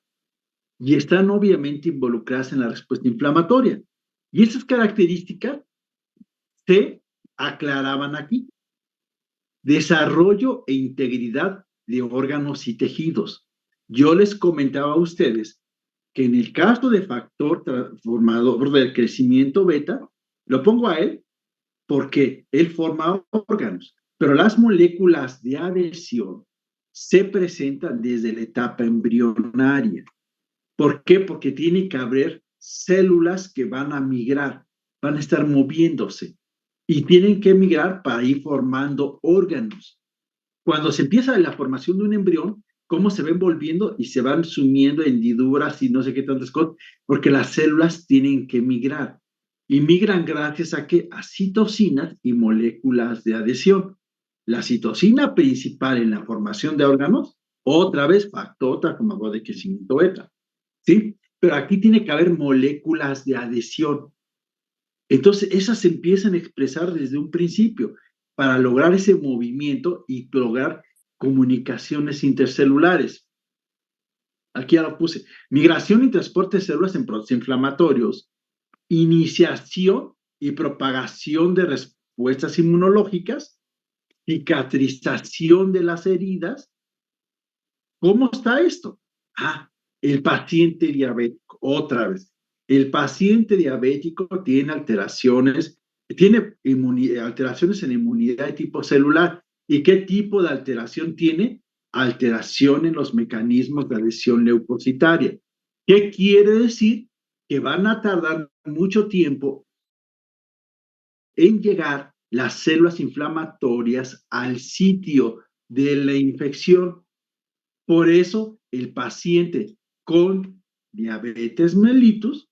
y están obviamente involucradas en la respuesta inflamatoria. Y esas características se aclaraban aquí. Desarrollo e integridad de órganos y tejidos. Yo les comentaba a ustedes que en el caso de factor transformador del crecimiento beta, lo pongo a él porque él forma órganos, pero las moléculas de adhesión se presentan desde la etapa embrionaria. ¿Por qué? Porque tiene que haber células que van a migrar, van a estar moviéndose y tienen que migrar para ir formando órganos. Cuando se empieza la formación de un embrión, cómo se va envolviendo y se van sumiendo en hendiduras y no sé qué tantas cosas, porque las células tienen que migrar. Y migran gracias a ¿qué? A citocinas y moléculas de adhesión. La citocina principal en la formación de órganos, otra vez factor transformador de crecimiento beta, ¿sí? Pero aquí tiene que haber moléculas de adhesión. Entonces, esas se empiezan a expresar desde un principio para lograr ese movimiento y lograr comunicaciones intercelulares. Aquí ya lo puse. Migración y transporte de células en procesos inflamatorios, iniciación y propagación de respuestas inmunológicas, cicatrización de las heridas. ¿Cómo está esto? El paciente diabético, otra vez. El paciente diabético tiene alteraciones, alteraciones en inmunidad de tipo celular. ¿Y qué tipo de alteración tiene? Alteración en los mecanismos de adhesión leucocitaria. ¿Qué quiere decir? Que van a tardar mucho tiempo en llegar las células inflamatorias al sitio de la infección. Por eso, el paciente con diabetes mellitus,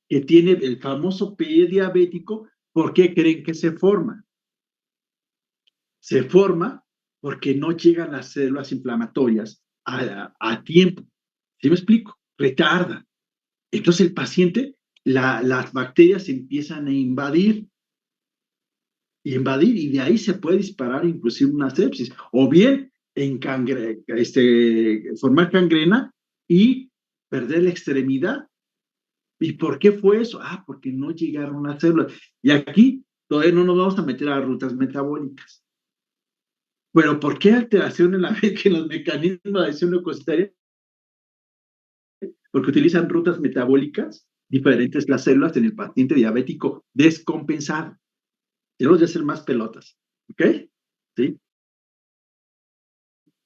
que tiene el famoso pie diabético, ¿por qué creen que se forma? Se forma porque no llegan las células inflamatorias a tiempo. ¿Sí me explico? Retarda. Entonces el paciente, las bacterias empiezan a invadir, y de ahí se puede disparar inclusive una sepsis, o bien formar gangrena y perder la extremidad. ¿Y por qué fue eso? Porque no llegaron las células. Y aquí todavía no nos vamos a meter a rutas metabólicas. Pero ¿por qué alteración en los mecanismos de adhesión leucocitaria? Porque utilizan rutas metabólicas diferentes las células en el paciente diabético descompensado. Tenemos que hacer más pelotas. ¿Ok? ¿Sí?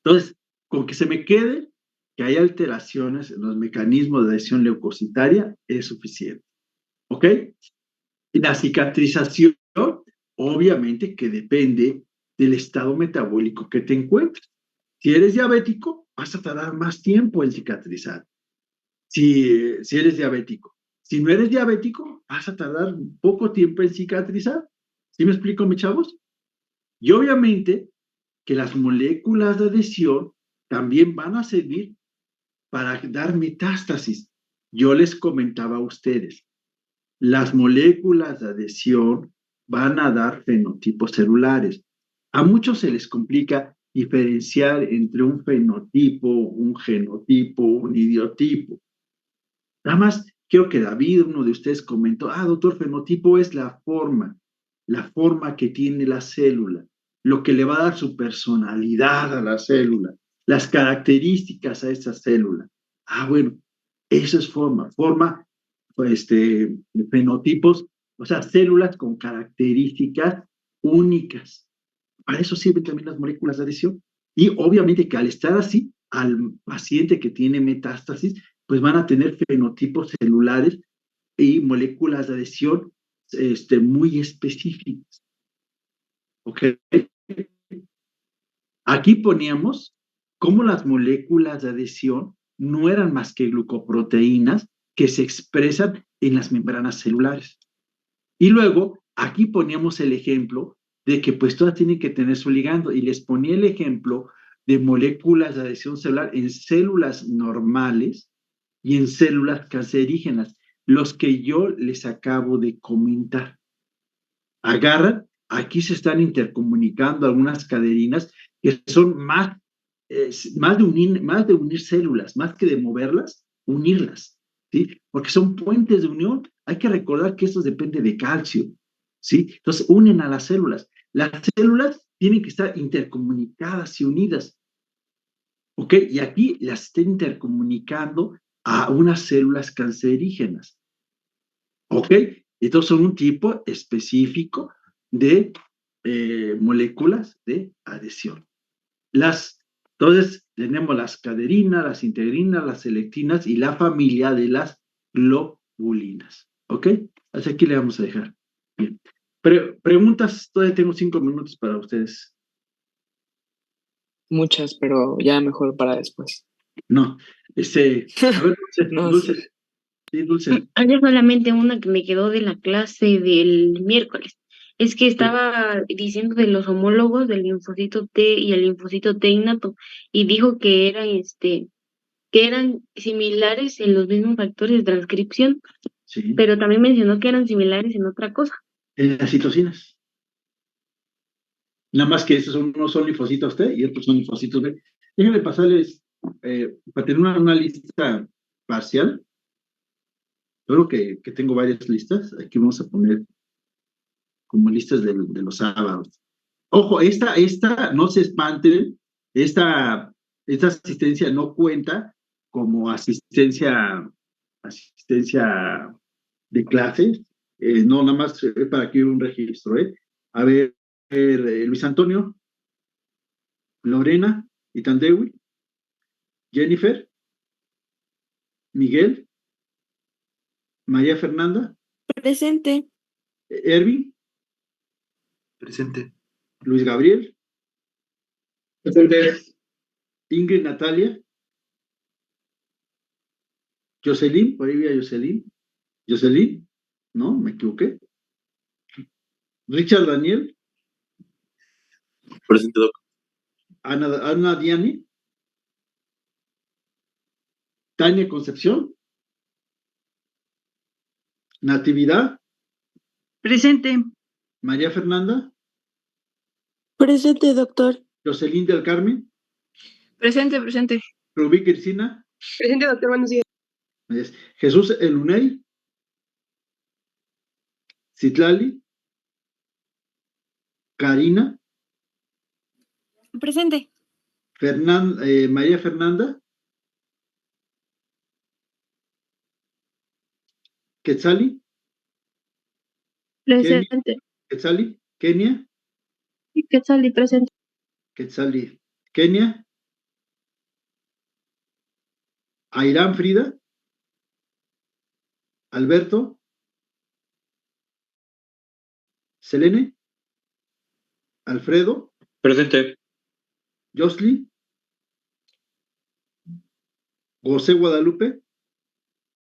Entonces, con que se me quede que hay alteraciones en los mecanismos de adhesión leucocitaria es suficiente. ¿Ok? Y la cicatrización, obviamente que depende del estado metabólico que te encuentres. Si eres diabético, vas a tardar más tiempo en cicatrizar. Si eres diabético. si no eres diabético, vas a tardar poco tiempo en cicatrizar. ¿Sí me explico, mis chavos? Y obviamente que las moléculas de adhesión también van a servir para dar metástasis. Yo les comentaba a ustedes, las moléculas de adhesión van a dar fenotipos celulares. A muchos se les complica diferenciar entre un fenotipo, un genotipo, un idiotipo. Nada más quiero que David, uno de ustedes, comentó, doctor, fenotipo es la forma que tiene la célula, lo que le va a dar su personalidad a la célula, las características a esa célula. Bueno, eso es forma, fenotipos, o sea, células con características únicas. Para eso sirven también las moléculas de adhesión. Y obviamente que al estar así, al paciente que tiene metástasis, pues van a tener fenotipos celulares y moléculas de adhesión muy específicas. ¿Ok? Aquí poníamos cómo las moléculas de adhesión no eran más que glucoproteínas que se expresan en las membranas celulares. Y luego, aquí poníamos el ejemplo de que pues todas tienen que tener su ligando, y les ponía el ejemplo de moléculas de adhesión celular en células normales y en células cancerígenas, los que yo les acabo de comentar. Agarran, aquí se están intercomunicando algunas cadeninas que son más de unir células, más que de moverlas, unirlas, ¿sí? Porque son puentes de unión. Hay que recordar que esto depende de calcio, ¿sí? Entonces unen a las células. Las células tienen que estar intercomunicadas y unidas, ¿ok? Y aquí las están intercomunicando a unas células cancerígenas, ¿ok? Entonces son un tipo específico de moléculas de adhesión. Entonces tenemos las caderinas, las integrinas, las selectinas y la familia de las globulinas, ¿ok? Hasta aquí le vamos a dejar. Bien. Preguntas, todavía tengo 5 minutos para ustedes. Muchas, pero ya mejor para después. No, a ver, Dulce, No, Dulce. sí. Sí, Dulce. Hay solamente una que me quedó de la clase del miércoles. Es que estaba diciendo de los homólogos del linfocito T y el linfocito T innato, y dijo que eran similares en los mismos factores de transcripción, Sí. pero también mencionó que eran similares en otra cosa. En las citocinas. Nada más que esos unos son linfocitos T y otros son linfocitos B. Déjenme pasarles, para tener una lista parcial. Yo creo que tengo varias listas. Aquí vamos a poner como listas de los sábados. Ojo, esta, no se espanten, esta asistencia no cuenta como asistencia de clases, no, nada más para que haya un registro, ¿eh? A ver, Luis Antonio, Lorena, Itandewi, Jennifer, Miguel, María Fernanda, Presente. Ervin, Presente. Luis Gabriel, Presente. Ingrid Natalia, Jocelyn, por ahí vi a Jocelyn, ¿no? Me equivoqué. Richard Daniel, Presente, doc. Ana Diani, Tania Concepción, Natividad, Presente. María Fernanda, Presente, doctor. Jocelyn del Carmen, Presente. Rubí Cristina, Presente, doctor, buenos días. Jesús Eluney, Citlali, Karina, Presente. María Fernanda, Quetzali, Presente. Quetzali, Kenia, Quetzali, presente. Quetzali, Kenia, Airán Frida, Alberto, Selene, Alfredo, Presente. Josly, José Guadalupe,